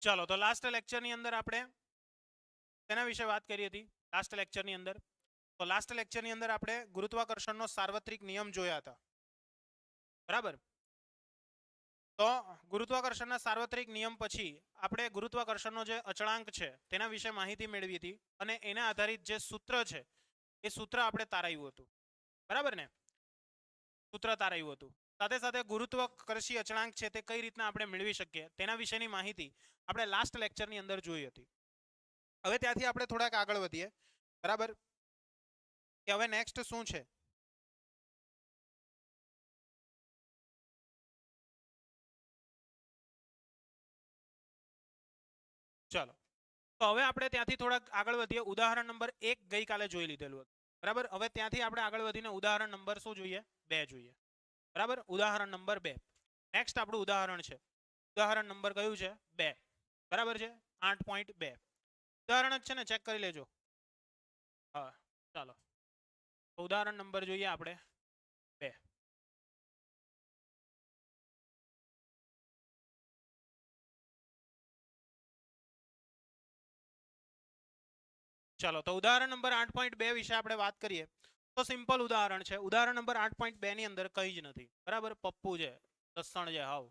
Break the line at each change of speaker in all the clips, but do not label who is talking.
चलो तो last lecture ની અંદર આપણે તેના વિશે વાત કરી હતી. લાસ્ટ લેક્ચર ની અંદર તો લાસ્ટ લેક્ચર ની અંદર આપણે ગુરુત્વાકર્ષણનો સાર્વત્રિક નિયમ જોયા હતા. બરાબર. તો ગુરુત્વાકર્ષણના સાર્વત્રિક નિયમ પછી આપણે ગુરુત્વાકર્ષણનો જે અચળાંક છે તેના વિશે માહિતી મેળવી હતી અને એના આધારિત જે સૂત્ર છે એ સૂત્ર આપણે તારાવ્યું હતું. બરાબર ને? સૂત્ર તારાવ્યું હતું. સાથે સાથે ગુરુત્વાકર્ષી અચળાંક છે તે કઈ રીતના આપણે મેળવી શકીએ તેના વિશેની માહિતી આપણે લાસ્ટ લેક્ચરની અંદર જોઈ હતી. હવે ત્યાંથી આપણે થોડાક આગળ વધીએ. બરાબર, કે હવે નેક્સ્ટ શું છે. ચાલો તો હવે આપણે ત્યાંથી થોડાક આગળ વધીએ. ઉદાહરણ નંબર 1 ગઈકાલે જોઈ લીધેલું હતું. બરાબર, હવે ત્યાંથી આપણે આગળ વધીને ઉદાહરણ નંબર શું જોઈએ? 2 જોઈએ. બરાબર, ઉદાહરણ નંબર 2 નેક્સ્ટ આપણું ઉદાહરણ છે. ઉદાહરણ નંબર કયું છે? 2. બરાબર છે, 8.2 ઉદાહરણ જ છે ને, ચેક કરી લેજો. હા ચાલો ઉદાહરણ નંબર જોઈએ આપણે 2. ચાલો તો ઉદાહરણ નંબર 8.2 વિશે આપણે વાત કરીએ તો સિમ્પલ ઉદાહરણ છે. ઉદાહરણ નંબર 8.2 ની અંદર કંઈ જ નથી. બરાબર, પપ્પુ છે, દસણ છે, હાવ.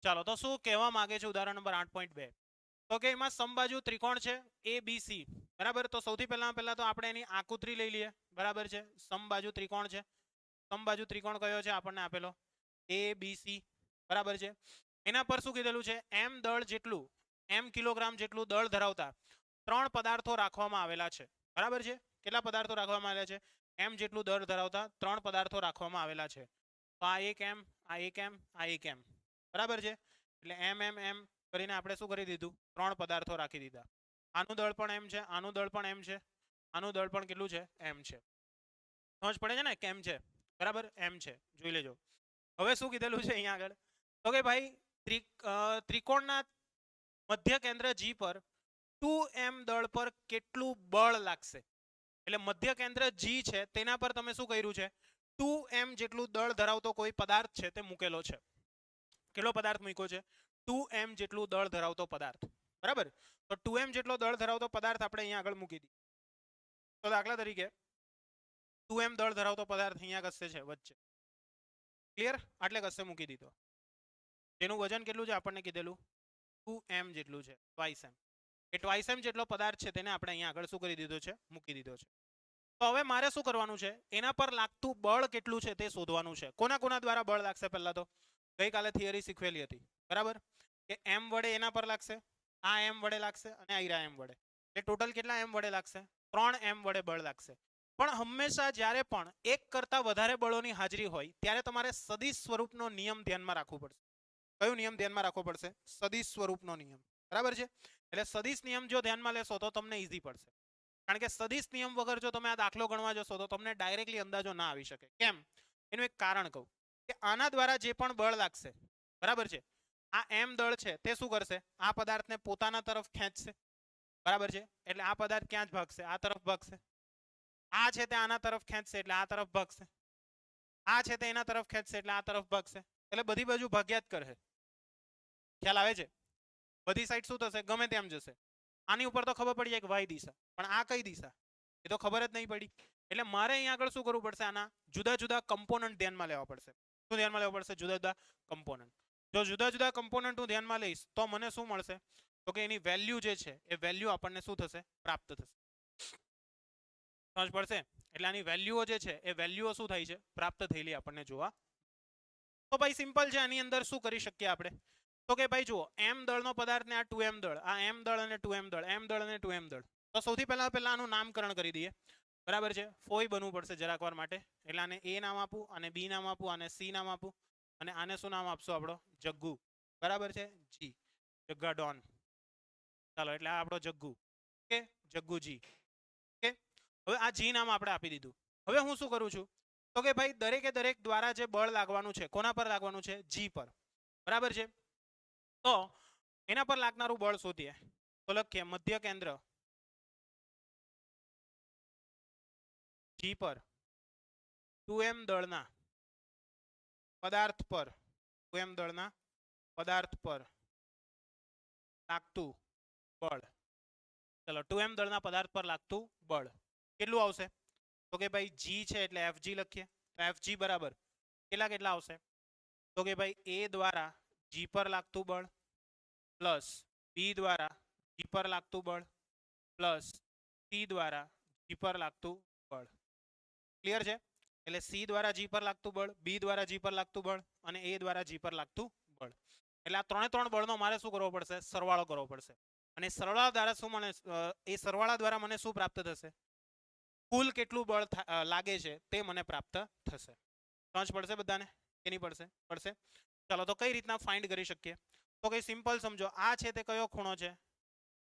ચાલો તો શું કહેવા માંગે છે ઉદાહરણ નંબર 8.2? તો કે એમાં સમબાજુ ત્રિકોણ છે ABC. બરાબર, તો સૌથી પહેલા તો આપણે એની આકૃતિ લઈ લઈએ. બરાબર છે, સમબાજુ ત્રિકોણ છે. સમબાજુ ત્રિકોણ કયો છે આપણને આપેલો? ABC. બરાબર છે, એના પર શું કીધેલું છે? m દળ જેટલું, m કિલોગ્રામ જેટલું દળ ધરાવતા 3 પદાર્થો રાખવામાં આવેલા છે. બરાબર છે, કેટલા પદાર્થો રાખવામાં આવેલા છે? m જેટલું દળ ધરાવતા 3 પદાર્થો રાખવામાં આવેલા છે. તો આ એક m, આ એક m, આ એક m. બરાબર છે, એટલે m કરીને આપણે શું કરી દીધું? 3 પદાર્થો રાખી દીધા. આનું દળ પણ m છે, આનું દળ પણ m છે, આનું દળ પણ કેટલું છે? m છે. સમજ પડે છે ને કેમ છે? બરાબર, m છે, જોઈ લેજો. હવે શું કીધેલું છે અહીંયા આગળ? તો કે ભાઈ ત્રિકોણના મધ્ય કેન્દ્ર G પર 2m દળ પર કેટલું બળ લાગશે? એટલે મધ્ય કેન્દ્ર G છે તેના પર તમે શું કર્યું છે? 2m જેટલું દળ ધરાવતો કોઈ પદાર્થ છે તે મૂકેલો છે. કેટલો પદાર્થ મૂક્યો છે? 2m જેટલું દળ ધરાવતો પદાર્થ. બરાબર, તો 2m જેટલો દળ ધરાવતો પદાર્થ આપણે અહીંયા આગળ મૂકી દીધો. તો દાખલા તરીકે 2m દળ ધરાવતો પદાર્થ અહીંયા કશે છે વચ્ચે. ક્લિયર? આટલે કશે મૂકી દીધો. તેનું વજન કેટલું છે આપણને કીધેલું? 2m જેટલું છે, ટ્વાઇસ m. એ ટ્વાઇસ m જેટલો પદાર્થ છે તેને આપણે અહીંયા આગળ શું કરી દીધો છે? મૂકી દીધો છે. તો હવે મારે શું કરવાનું છે? એના પર લાગતું બળ કેટલું છે તે શોધવાનું છે. કોના કોના દ્વારા બળ લાગશે? પહેલા તો ગઈકાલે થિયરી શીખવેલી હતી. બરાબર, કે m વડે એના પર લાગશે, આ m વડે લાગશે અને આ m વડે. એ ટોટલ કેટલા m વડે લાગશે? 3 m વડે બળ લાગશે. પણ હંમેશા જ્યારે પણ એક કરતા વધારે બળોની હાજરી હોય ત્યારે તમારે સદિશ સ્વરૂપનો નિયમ ધ્યાનમાં રાખવો પડશે. કયો નિયમ ધ્યાનમાં રાખવો પડશે? સદિશ સ્વરૂપનો નિયમ. બરાબર છે, એટલે સદિશ નિયમ જો ધ્યાનમાં લેશો તો તમને ઈઝી પડશે. કારણ કે સદિશ નિયમ વગર જો તમે આ દાખલો ગણવા જશો તો તમને ડાયરેક્ટલી અંદાજો ના આવી શકે. કેમ? એનું એક કારણ કહું કે આના દ્વારા જે પણ બળ લાગશે, બરાબર છે, આ m દળ છે તે શું કરશે? આ પદાર્થને પોતાના તરફ ખેંચશે. બરાબર છે, એટલે આ પદાર્થ ક્યાં જ ભાગશે? આ તરફ ભાગશે. આ છે તે આના તરફ ખેંચશે એટલે આ તરફ ભાગશે. આ છે તે એના તરફ ખેંચશે એટલે આ તરફ ભાગશે. એટલે બધી બાજુ ભાગ્યા જ કરે. ખ્યાલ આવે છે? બધી સાઈડ શું થશે? ગમે તેમ જશે. આની ઉપર તો ખબર પડી જાય કે y દિશા, પણ આ કઈ દિશા એ તો ખબર જ નહીં પડી. એટલે મારે અહીંયા આગળ શું કરવું પડશે? આના જુદા જુદા કમ્પોનન્ટ ધ્યાનમાં લેવા પડશે. શું ધ્યાનમાં લેવા પડશે? જુદા જુદા કમ્પોનન્ટ. જો જુદા જુદા કમ્પોનન્ટ હું ધ્યાનમાં લઈશ તો મને શું મળશે? તો કે એની વેલ્યુ જે છે એ વેલ્યુ આપણને શું થશે? પ્રાપ્ત થશે. સમજ પડશે? એટલે આની વેલ્યુઓ જે છે એ વેલ્યુઓ શું થાય છે? પ્રાપ્ત થયેલી આપણને જોવા. તો ભાઈ સિમ્પલ છે. આની અંદર શું કરી શકીએ આપણે? તો કે ભાઈ જુઓ, m દળનો પદાર્થ ને આ 2m દળ, આ m દળ અને 2m દળ, m દળ અને 2m દળ. તો સૌથી પહેલા આનું નામકરણ કરી દઈએ. બરાબર છે, ફોઈ બનવું પડશે જરાક વાર માટે. એટલે આને a નામ આપું, અને b નામ આપું, અને c નામ આપું, અને આને શું નામ આપશો? આપણો જગ્ગુ. બરાબર છે, જી, જગ્ગા ડોન. ચાલો, એટલે આ આપણો જગ્ગુ. ઓકે, જગ્ગુજી. ઓકે, હવે આ જી નામ આપણે આપી દીધું. હવે હું શું કરું છું? તો કે ભાઈ દરેકે દરેક દ્વારા જે બળ લાગવાનું છે, કોના પર લાગવાનું છે? જી પર. બરાબર છે, તો એના પર લાગનારું બળ શોધીએ. તો લખીએ મધ્ય કેન્દ્ર G પર 2m દળના પદાર્થ પર, 2m દળના પદાર્થ પર લાગતું બળ. ચલો 2m દળના પદાર્થ પર લાગતું બળ કેટલું આવશે? તો કે ભાઈ g છે એટલે Fg લખીએ. તો Fg બરાબર કેટલા આવશે? તો કે ભાઈ a દ્વારા g પર લાગતું બળ પ્લસ b દ્વારા g પર લાગતું બળ પ્લસ c દ્વારા g પર લાગતું બળ. ક્લિયર છે? એટલે c દ્વારા g પર લાગતું બળ, b દ્વારા g પર લાગતું બળ અને a દ્વારા g પર લાગતું બળ. એટલે આ ત્રણ બળનો મારે શું કરવો પડશે? સરવાળો કરવો પડશે. અને સરવાળા દ્વારા શું મને એ સરવાળા દ્વારા મને શું પ્રાપ્ત થશે? કુલ કેટલું બળ લાગે છે તે મને પ્રાપ્ત થશે. સમજ પડશે બધાને કે નહીં પડશે? પડશે. ચાલો તો કઈ રીતના ફાઇન્ડ કરી શકીએ? તો કઈ સિમ્પલ સમજો. આ છે તે કયો ખૂણો છે?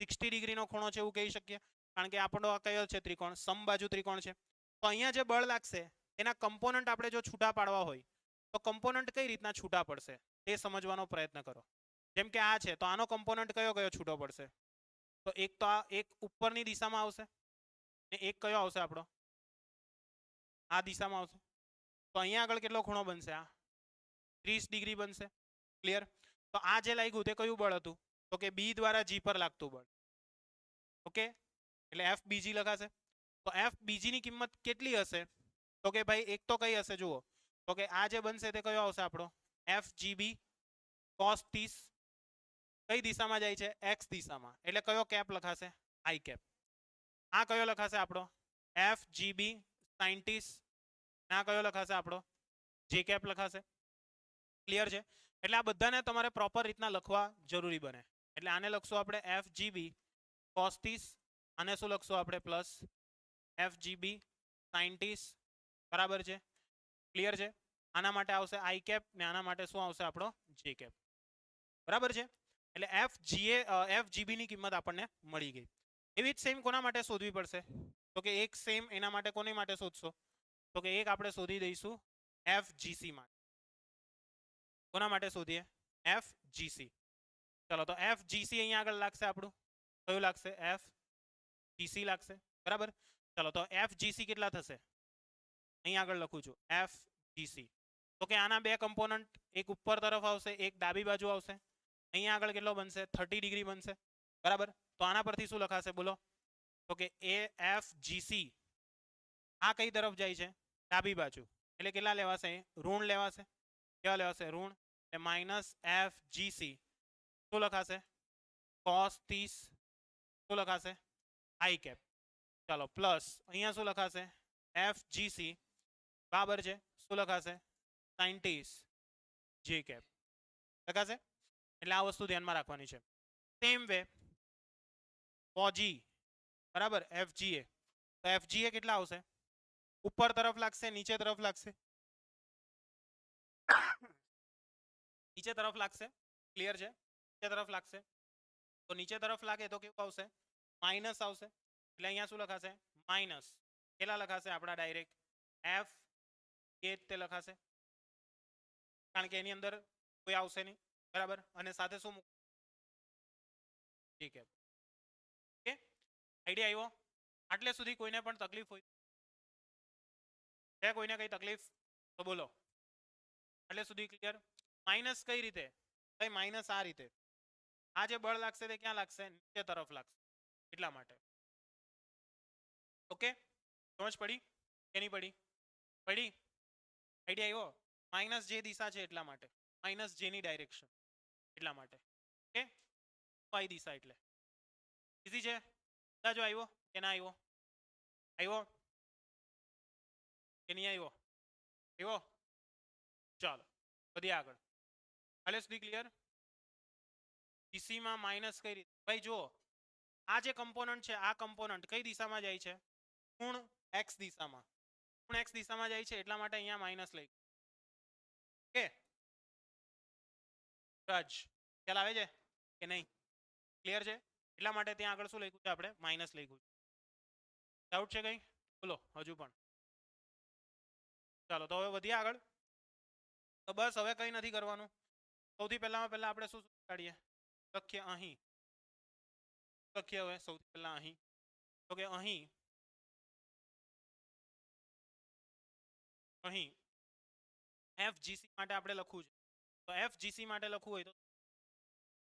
60 ડિગ્રીનો ખૂણો છે એવું કહી શકીએ. કારણ કે આપણો આ કયો છે? ત્રિકોણ, સમબાજુ ત્રિકોણ છે. તો અહીંયા જે બળ લાગશે એના કમ્પોનન્ટ આપણે જો છૂટા પાડવા હોય તો કમ્પોનન્ટ કઈ રીતના છૂટા પડશે તે સમજવાનો પ્રયત્ન કરો. જેમ કે આ છે તો આનો કમ્પોનન્ટ કયો છૂટો પડશે? તો આ એક ઉપરની દિશામાં આવશે ને એક કયો આવશે આપણો? આ દિશામાં આવશે. તો અહીંયા આગળ કેટલો ખૂણો બનશે? આ 30 ડિગ્રી બનશે. ક્લિયર? તો આ જે લાગ્યું તે કયું બળ હતું? તો કે બી દ્વારા જી પર લાગતું બળ. ઓકે, એટલે એફ બીજી લખાશે. તો એફ બીજી ની કિંમત કેટલી હશે? તો કે ભાઈ એક તો કઈ હશે જુઓ. તો કે આ જે બનશે તે કયો આવશે આપણો? એફ જીબી cos 30 કઈ દિશામાં જાય છે? એક્સ દિશામાં. એટલે કયો કેપ લખાશે? I cap. આ કયો લખાશે આપણો? F GB sin 30. આ કયો લખાશે આપણો? જે કેપ લખાશે. ક્લિયર છે? એટલે આ બધાને તમારે પ્રોપર રીતના લખવા જરૂરી બને. એટલે આને લખશું આપણે એફ જીબી cos 30 અને શું લખશું આપણે? Plus F GB sin 30. બરાબર છે? ક્લિયર છે? આના માટે આવશે આઈ કેપ ને આના માટે શું આવશે આપણો? જે કેપ. બરાબર છે? એટલે એફ જીબી ની કિંમત આપણને મળી ગઈ. એવી જ સેમ કોના માટે શોધવી પડશે? તો કે એક સેમ એના માટે કોની માટે શોધશો? તો કે એક આપણે શોધી દઈશું એફ જીસી માટે. કોના માટે શોધીએ? F GC. ચલો તો એફ જીસી અહીંયા આગળ લાગશે આપણું. કયું લાગશે? એફ જીસી લાગશે. બરાબર? ચલો તો એફ જીસી કેટલા થશે? અહીંયા આગળ લખું છું એફ જીસી. તો કે આના બે કમ્પોનન્ટ, એક ઉપર તરફ આવશે એક ડાબી બાજુ આવશે. અહીંયા આગળ કેટલો બનશે? 30 ડિગ્રી બનશે. બરાબર? તો આના પરથી શું લખાશે બોલો? તો કે એ એફ જીસી આ કઈ તરફ જાય છે? ડાબી બાજુ. એટલે કેટલા લેવાશે? ઋણ લેવાશે. કેવા લેવાશે? ઋણ. એટલે માઇનસ એફ જીસી શું લખાશે? cos 30 શું લખાશે? I cap. ચાલો પ્લસ અહીંયા શું લખાશે? એફ જીસી બરાબર છે શું લખાશે? sin 30 જે કેપ લખાશે. એટલે આ વસ્તુ ધ્યાનમાં રાખવાની છે. સેમ વે ફોજી બરાબર એફજીએ. તો એફજીએ કેટલા આવશે? ઉપર તરફ લાગશે નીચે તરફ લાગશે? નીચે તરફ લાગશે. ક્લિયર છે? નીચે તરફ લાગશે. તો નીચે તરફ લાગે તો કેવું આવશે? માઇનસ આવશે. એટલે અહીંયા શું લખાશે? માઇનસ. કેટલા લખાશે આપણા? ડાયરેક્ટ એફ એ તે લખાશે કારણ કે એની અંદર કોઈ આવશે નહીં. બરાબર? અને સાથે શું ઠીક છે? ઓકે, આઈડિયા આવ્યો? આટલે સુધી કોઈને પણ તકલીફ હોય છે? કોઈને કઈ તકલીફ તો બોલો. એટલે સુધી ક્લિયર? માઇનસ કઈ રીતે? ભાઈ માઇનસ આ રીતે. આ જે બળ લાગશે તે ક્યાં લાગશે? નીચે તરફ લાગશે. એટલા માટે. ઓકે, સમજ પડી કે નહીં પડી? પડી? આઈડિયા આવ્યો? માઇનસ જે દિશા છે એટલા માટે. માઇનસ જેની ડાયરેક્શન એટલા માટે. ઓકે, વાય દિશા એટલે ઈઝી છે. જો આવ્યો કે ના આવ્યો? આવ્યો કે નહીં આવ્યો? આવ્યો? ચાલો વધીએ આગળ. હાલે સુધી ક્લિયર? જીસીમાં માઇનસ કઈ રીતે? ભાઈ જુઓ આ જે કમ્પોનન્ટ છે આ કમ્પોનન્ટ કઈ દિશામાં જાય છે? ઋણ એક્સ દિશામાં. ઋણ એક્સ દિશામાં જાય છે એટલા માટે અહીંયા માઇનસ લઈ. ઓકે, રજ ખ્યાલ આવે છે કે નહીં? ક્લિયર છે? એટલા માટે ત્યાં આગળ શું લખ્યું છે આપણે? માઇનસ લખ્યું છે. ડાઉટ છે કઈ? બોલો હજુ પણ. ચાલો તો હવે વધીએ આગળ. તો બસ હવે કંઈ નથી કરવાનું. સૌથી પહેલા આપણે શું કાઢીએ? લખીએ અહીં. લખીએ હવે સૌથી પહેલા અહીં. તો કે અહીં એફજીસી માટે આપણે લખવું છે. તો એફજીસી માટે લખવું હોય તો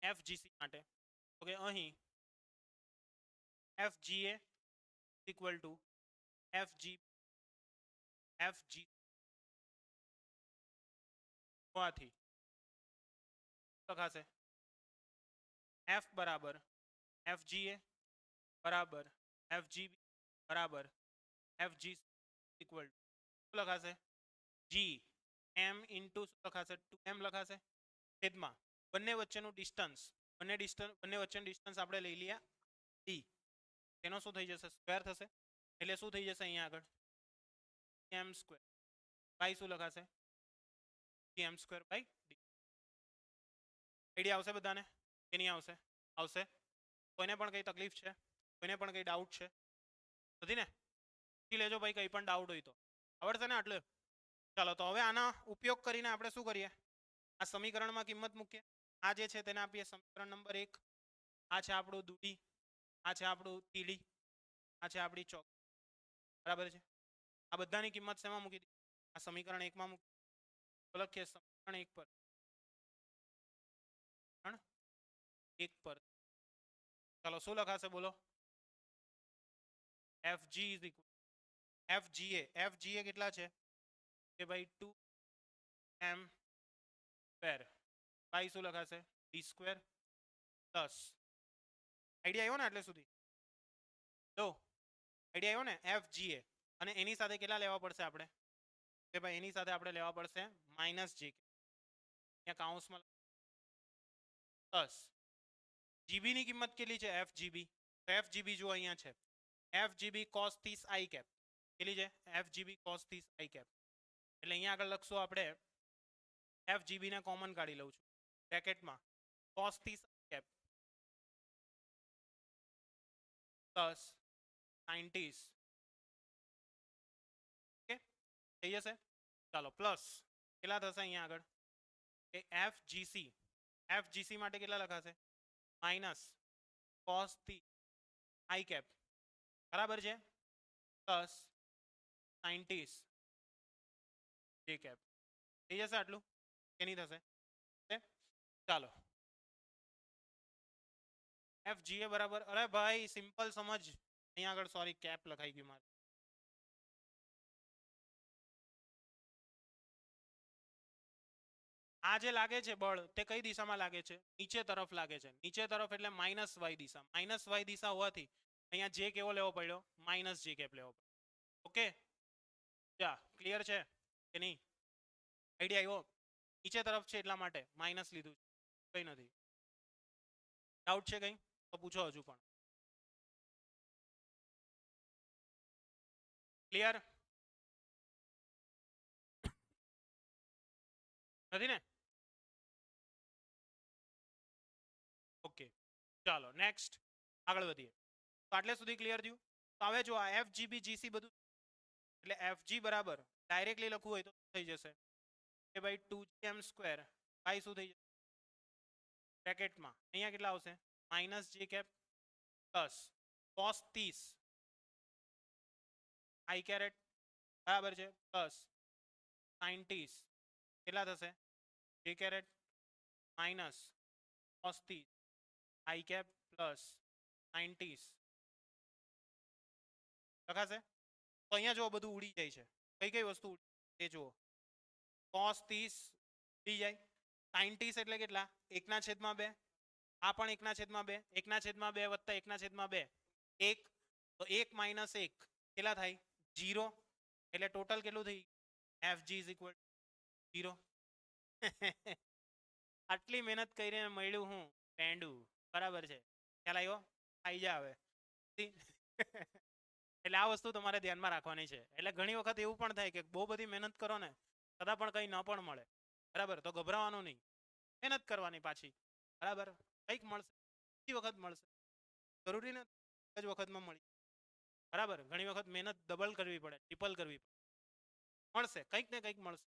એફજીસી માટે તો કે અહીં FGA ઇક્વલ ટુ FG હોવાથી લખાશે F બરાબર FGA બરાબર FGB બરાબર FG ઇક્વલ ટુ લખાશે G M ઇન્ટુ લખાશે 2M લખાશે છેદમાં બંને વચ્ચેનું ડિસ્ટન્સ બંને વચ્ચેનું ડિસ્ટન્સ આપણે લઈ લઈએ D તેનો શું થઈ જશે સ્ક્વેર થશે એટલે શું થઈ જશે અહીંયા આગળ M સ્ક્વેર બાય શું લખાશે M square by D idea આવશે બધાને કે નહીં આવશે આવશે કોઈને પણ કઈ તકલીફ છે કોઈને પણ કઈ ડાઉટ છે નથી ને પૂછી લેજો ભાઈ કઈ પણ ડાઉટ હોય તો આવડશે ને આટલે ચાલો તો હવે આના ઉપયોગ કરીને આપણે શું કરીએ આ સમીકરણમાં કિંમત મૂકીએ આ જે છે તેને આપીએ સમીકરણ નંબર 1 આ છે આપણું દૂડી આ છે આપણું તીડી આ છે આપણી ચોક બરાબર છે આ બધાની કિંમત શેમાં મૂકી દી આ સમીકરણ 1 માં મૂકી લખીએ સમીકરણ 1 પર 1 પર ચાલો શું લખાશે બોલો FG is equal FGA કેટલા છે કે ભાઈ 2M સ્ક્વેર બાય શું લખાશે D સ્ક્વેર પ્લસ આઈડિયા આવ્યો ને એટલે સુધી લો આઈડિયા આવ્યો ને FGA અને એની સાથે કેટલા લેવા પડશે આપણે કે ભાઈ એની સાથે આપણે લેવા પડશે માઇનસ J અહીંયા કાઉન્સમાં પ્લસ GB ની કિંમત કેટલી છે FGB તો FGB જો અહીંયા છે FGB cos 30 I cap કેટલી છે FGB cos 30 I cap એટલે અહીંયા આગળ લખશું આપણે FGB ને કોમન કાઢી લઉં છું બ્રેકેટમાં cos 30 I cap plus 90 okay થઈ જશે ચાલો પ્લસ કેટલા થશે અહીંયા આગળ કે FGC માટે કેટલા લખાશે માઇનસ cos 30 I cap બરાબર છે પ્લસ 90 J cap થઈ જશે આટલું કે નહીં થશે ચાલો FGA બરાબર અરે ભાઈ સિમ્પલ સમજ અહીંયા આગળ સોરી કેપ લખાઈ ગયું મારે આ જે લાગે છે બળ તે કઈ દિશામાં લાગે છે નીચે તરફ લાગે છે નીચે તરફ એટલે માઇનસ y દિશા હોવાથી અહીંયા જે કેવો લેવો પડ્યો માઇનસ J કેપ લેવો પડ્યો ઓકે જા ક્લિયર છે કે નહીં આઈડિયા આવ્યો નીચે તરફ છે એટલા માટે માઇનસ લીધું છે કઈ નથી ડાઉટ છે કઈ તો પૂછો હજુ પણ ક્લિયર નથી ને ઓકે ચાલો નેક્સ્ટ આગળ વધીએ તો આટલે સુધી ક્લિયર થયું તો હવે જો આ FGB GC બધું એટલે FG બરાબર ડાયરેક્ટલી લખવું હોય તો થઈ જશે કે ભાઈ 2M સ્ક્વેર બાય શું થઈ જશે બ્રેકેટમાં અહીંયા કેટલા આવશે minus J cap plus cos 30 I caret બરાબર છે પ્લસ 90 કેટલા થશે J caret minus cos 30 I cap plus 90 લખાશે તો અહીંયા જો બધું ઉડી જાય છે કઈ કઈ વસ્તુ એ જુઓ cos 30 ઉડી જાય 90 એટલે કેટલા 1/2 આ પણ 1/2 1/2 વત્તા 1/2 1 તો 1 માઇનસ 1 કેટલા થાય 0 એટલે ટોટલ કેટલું થઈ FG is equal 0 આટલી મહેનત કરીને મળ્યું હું પેંડું બરાબર છે ખ્યાલ આવ્યો આવી જા હવે એટલે આ વસ્તુ તમારે ધ્યાનમાં રાખવાની છે એટલે ઘણી વખત એવું પણ થાય કે બહુ બધી મહેનત કરો ને છતાં પણ કંઈ ન પણ મળે બરાબર તો ગભરાવાનું નહીં મહેનત કરવાની પાછી બરાબર કંઈક મળશે બીજી વખત મળશે જરૂરી ને એક જ વખતમાં મળી બરાબર ઘણી વખત મહેનત ડબલ કરવી પડે ટ્રિપલ કરવી પડે મળશે કંઈક ને કંઈક મળશે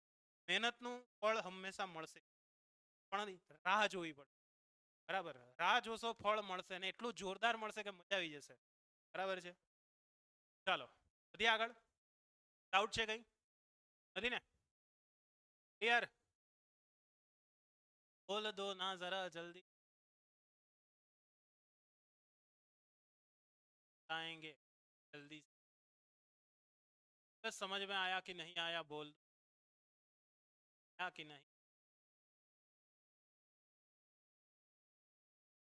મહેનતનું ફળ હંમેશા મળશે પણ રાહ જોવી પડે બરાબર રાહ જોશો ફળ મળશે ને એટલું જોરદાર મળશે કે મજા આવી જશે બરાબર છે ચાલો વધી આગળ ડાઉટ છે કઈ નથી ને ક્લિયર બોલ દો ના જરા જલ્દી बताएंगे जल्दी से। बस समझ में आया कि नहीं आया बोल, आया कि नहीं?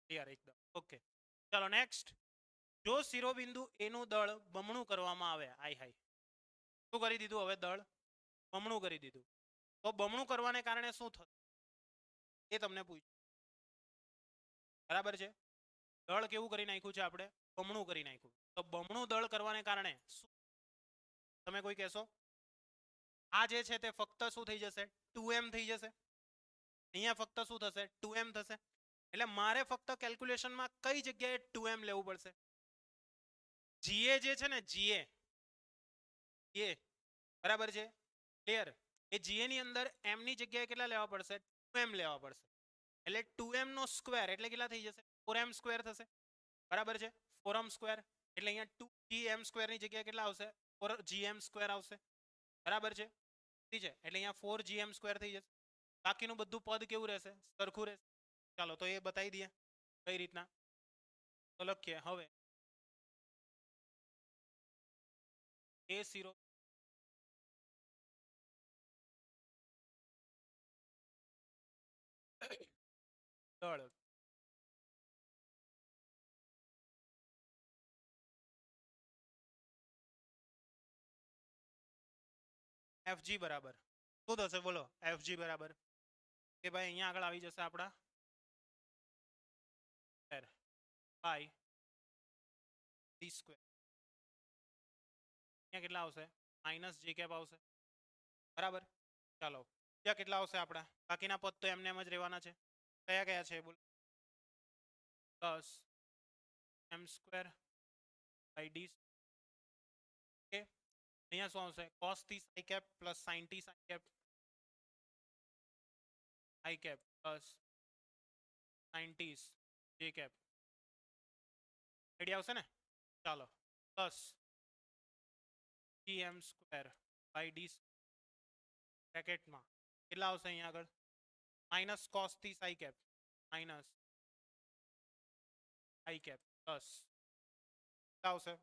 ક્લિયર એકદમ ઓકે। ચાલો નેક્સ્ટ, જો શિરોબિંદુ એ નું દળ બમણું કરવામાં આવે, આય હાય શું કરી દીધું, હવે દળ બમણું કરી દીધું, તો બમણું કરવાને કારણે શું થશે એ તમને પૂછ્યું, બરાબર છે? દળ કેવું કરી નાખ્યું છે આપણે, બમણું કરી નાખ્યું, તો બમણું દળ કરવાને કારણે શું તમે કોઈ કહેશો? આ જે છે તે ફક્ત શું થઈ જશે, 2m થઈ જશે, અહીંયા ફક્ત શું થશે, 2m થશે, એટલે મારે ફક્ત કેલ્ક્યુલેશનમાં કઈ જગ્યાએ 2m લેવું પડશે, જીએ જે છે ને જીએ બરાબર છે, ક્લિયર, એ જીએ ની અંદર m ની જગ્યાએ કેટલા લેવા પડશે, 2m લેવા પડશે, એટલે 2m નો સ્ક્વેર એટલે કેટલા થઈ જશે, 4m સ્ક્વેર થશે, બરાબર છે, 4m સ્ક્વેર એટલે અહીંયા 2gm સ્ક્વેર ની જગ્યાએ કેટલા આવશે, 4gm સ્ક્વેર આવશે, બરાબર છે, ઠીક છે, એટલે અહીંયા 4gm સ્ક્વેર થઈ જશે, બાકીનું બધું પદ કેવું રહેશે, સરખું રહેશે। ચાલો તો એ બતાવી દઈએ કઈ રીતના, તો લખીએ હવે એ શિરો દળ એફજી બરાબર શું થશે બોલો, એફજી બરાબર કે ભાઈ અહીંયા આગળ આવી જશે આપણા બાય ડી સ્ક્વેર, અહીંયા કેટલા આવશે, માઇનસ જી કેપ આવશે, બરાબર। ચાલો ત્યાં કેટલા આવશે આપણા, બાકીના પદ તો એમને એમ જ રહેવાના છે, કયા કયા છે બોલો, plus M square by D, okay, અહીંયા શું આવશે, cos t psi cap plus sin t psi cap, i cap plus sin t j cap, idea આવશે ને? ચાલો plus gm square by D બ્રેકેટમાં કેટલા આવશે અહીંયા આગળ, minus cos t psi cap minus i cap plus કેટલા આવશે,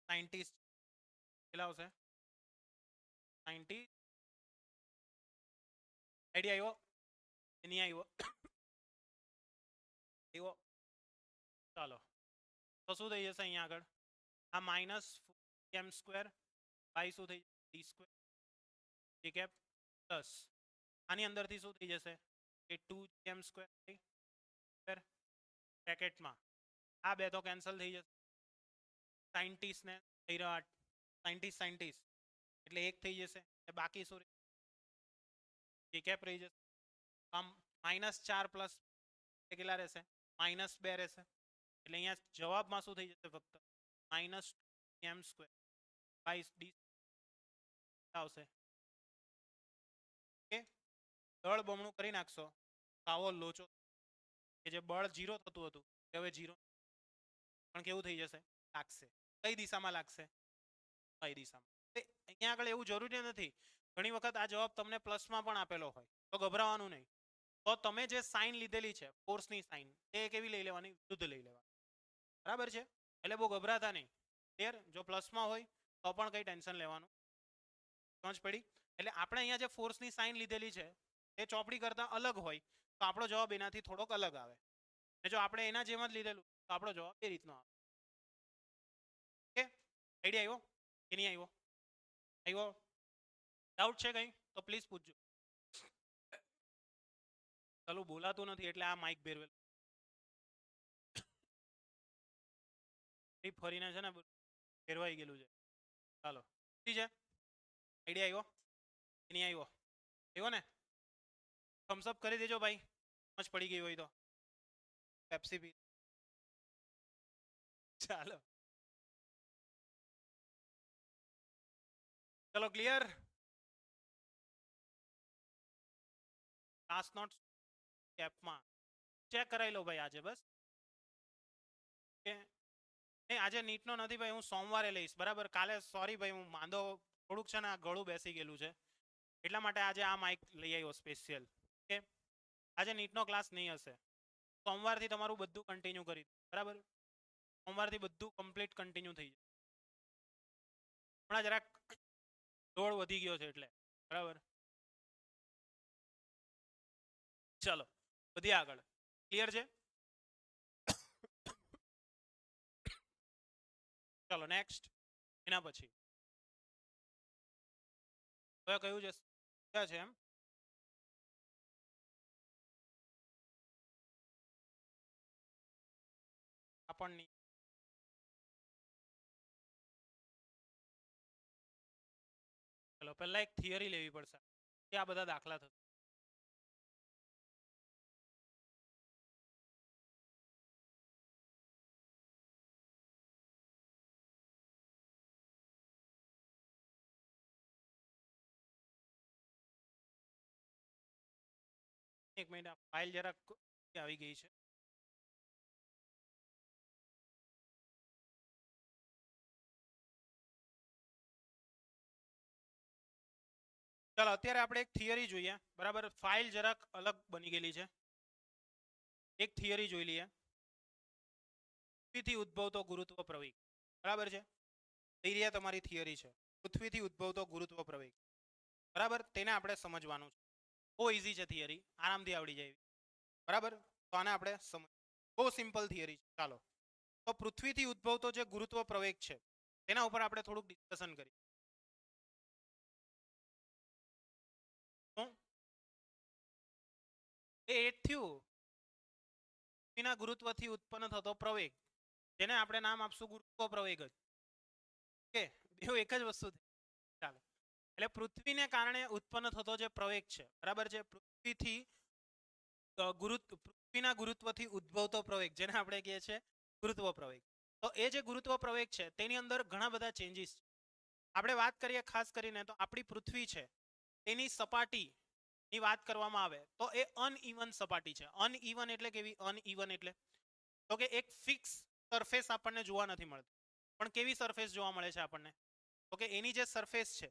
sin t કેટલા આવશે, 90, આઈડિયા આવ્યો કે નહીં આવ્યો, આવ્યો, ચાલો તો શું થઈ જશે અહીંયા આગળ, આ માઇનસ એમ સ્ક્વેર બાય શું થઈ ડી સ્ક્વેર જી કેપ પ્લસ આની અંદરથી શું થઈ જશે એ 2m સ્ક્વેર બ્રેકેટમાં આ બે તો કેન્સલ થઈ જશે, સાયન્ટિસ્ટ ને થઈ રહ્યા સાયન્ટિસ્ટ એટલે એક થઈ જશે, બાકી શું જી કેપ રહી જશે, આમ -4 પ્લસ કેટલા રહેશે, -2 રહેશે, એટલે અહીંયા જવાબમાં શું થઈ જશે, ફક્ત -m સ્ક્વેર બાય ડી આવશે, ઓકે। દળ બમણું કરી નાખશો તો આવો લોચો કે જે બળ 0 થતું હતું તે હવે 0 પણ કેવું થઈ જશે, લાગશે, કઈ દિશામાં લાગશે, કઈ દિશામાં, અહીંયા આગળ એવું જરૂરી નથી, ઘણી વખત આ જવાબ તમને પ્લસમાં પણ આપેલો હોય તો ગભરાવાનું નહીં, તો તમે જે સાઇન લીધેલી છે ફોર્સની સાઇન એ કેવી લઈ લેવાની, વિરુદ્ધ લઈ લેવાની, બરાબર છે, એટલે બહુ ગભરાતા નહીં, ક્લિયર, જો પ્લસમાં હોય તો પણ કંઈ ટેન્શન લેવાનું, સમજ પડી, એટલે આપણે અહીંયા જે ફોર્સની સાઇન લીધેલી છે એ ચોપડી કરતાં અલગ હોય તો આપણો જવાબ એનાથી થોડોક અલગ આવે, અને જો આપણે એના જેમ જ લીધેલું તો આપણો જવાબ એ રીતનો આવે, ઓકે, આઈડિયા આવ્યો કે નહીં આવ્યો, આવ્યો, ડાઉટ છે કંઈ તો પ્લીઝ પૂછજો, ચાલો બોલાતું નથી એટલે આ માઇક ભેરવેલ ફરીને છે ને ફેરવાઈ ગયેલું છે, ચાલો ઠીક છે, આઈડિયા આવ્યો કે નહીં આવ્યો, આવ્યો ને, થમ્સઅપ કરી દેજો ભાઈ, સમજ પડી ગઈ હોય તો, પેપ્સી પી, ચાલો ચલો ક્લિયર, ક્લાસ નોટ એપમાં ચેક કરાવી લો ભાઈ આજે, બસ કે નહીં આજે નીટનો નથી ભાઈ, હું સોમવારે લઈશ, બરાબર, કાલે સોરી ભાઈ હું માંદો થોડુંક છે ને આ ગળું બેસી ગયેલું છે એટલા માટે આજે આ માઇક લઈ આવ્યો સ્પેશિયલ, કે આજે નીટનો ક્લાસ નહીં હશે, સોમવારથી તમારું બધું કન્ટિન્યુ કરી, બરાબર, સોમવારથી બધું કમ્પ્લીટ કન્ટિન્યુ થઈ જાય. હમણાં જરાક લોડ વધી ગયો છે એટલે બરાબર. ચલો વધી આગળ. ક્લિયર છે? ચલો નેક્સ્ટ. એના પછી કયું છે? ક્યાં છે એમ? આપણને ચલો પહેલા એક થિયરી લેવી પડશે કે આ બધા દાખલા થશે. એક મિનિટ ફાઇલ જરાક આવી ગઈ છે. ચાલો અત્યારે આપણે એક થિયરી જોઈએ બરાબર. ફાઇલ જરાક અલગ બની ગયેલી છે. એક થિયરી જોઈ લઈએ. પૃથ્વીથી ઉદ્ભવતો ગુરુત્વ પ્રવેગ બરાબર છે. એરિયા તમારી થિયરી છે. પૃથ્વીથી ઉદ્ભવતો ગુરુત્વ પ્રવેગ બરાબર. તેને આપણે સમજવાનું છે. બહુ ઇઝી છે થિયરી, આરામથી આવડી જાય બરાબર. તો આને આપણે સમજ, બહુ સિમ્પલ થિયરી છે. ચાલો તો પૃથ્વીથી ઉદ્ભવતો જે ગુરુત્વ પ્રવેગ છે તેના ઉપર આપણે થોડુંક ડિસ્કશન કરીએ. એ થયું પૃથ્વીના ગુરુત્વથી ઉત્પન્ન થતો પ્રવેગ, જેને આપણે નામ આપશું ગુરુત્વ પ્રવેગ જ. ઓકે, એવું એક જ વસ્તુ છે. ચાલો એટલે પૃથ્વીને કારણે ઉત્પન્ન થતો જે પ્રવેગ છે બરાબર છે, પૃથ્વીના ગુરુત્વથી ઉદ્ભવતો પ્રવેગ, જેને આપણે કહીએ છીએ ગુરુત્વ પ્રવેગ. તો એ જે ગુરુત્વ પ્રવેગ છે તેની અંદર ઘણા બધા ચેન્જીસ છે. આપણે વાત કરીએ ખાસ કરીને તો આપણી પૃથ્વી છે તેની સપાટી ની વાત કરવામાં આવે તો એ અનઇવન સપાટી છે. અનઇવન એટલે કેવી? અનઇવન એટલે તો કે એક ફિક્સ સરફેસ આપણને જોવા નથી મળતી. પણ કેવી સરફેસ જોવા મળે છે આપણને? તો કે એની જે સરફેસ છે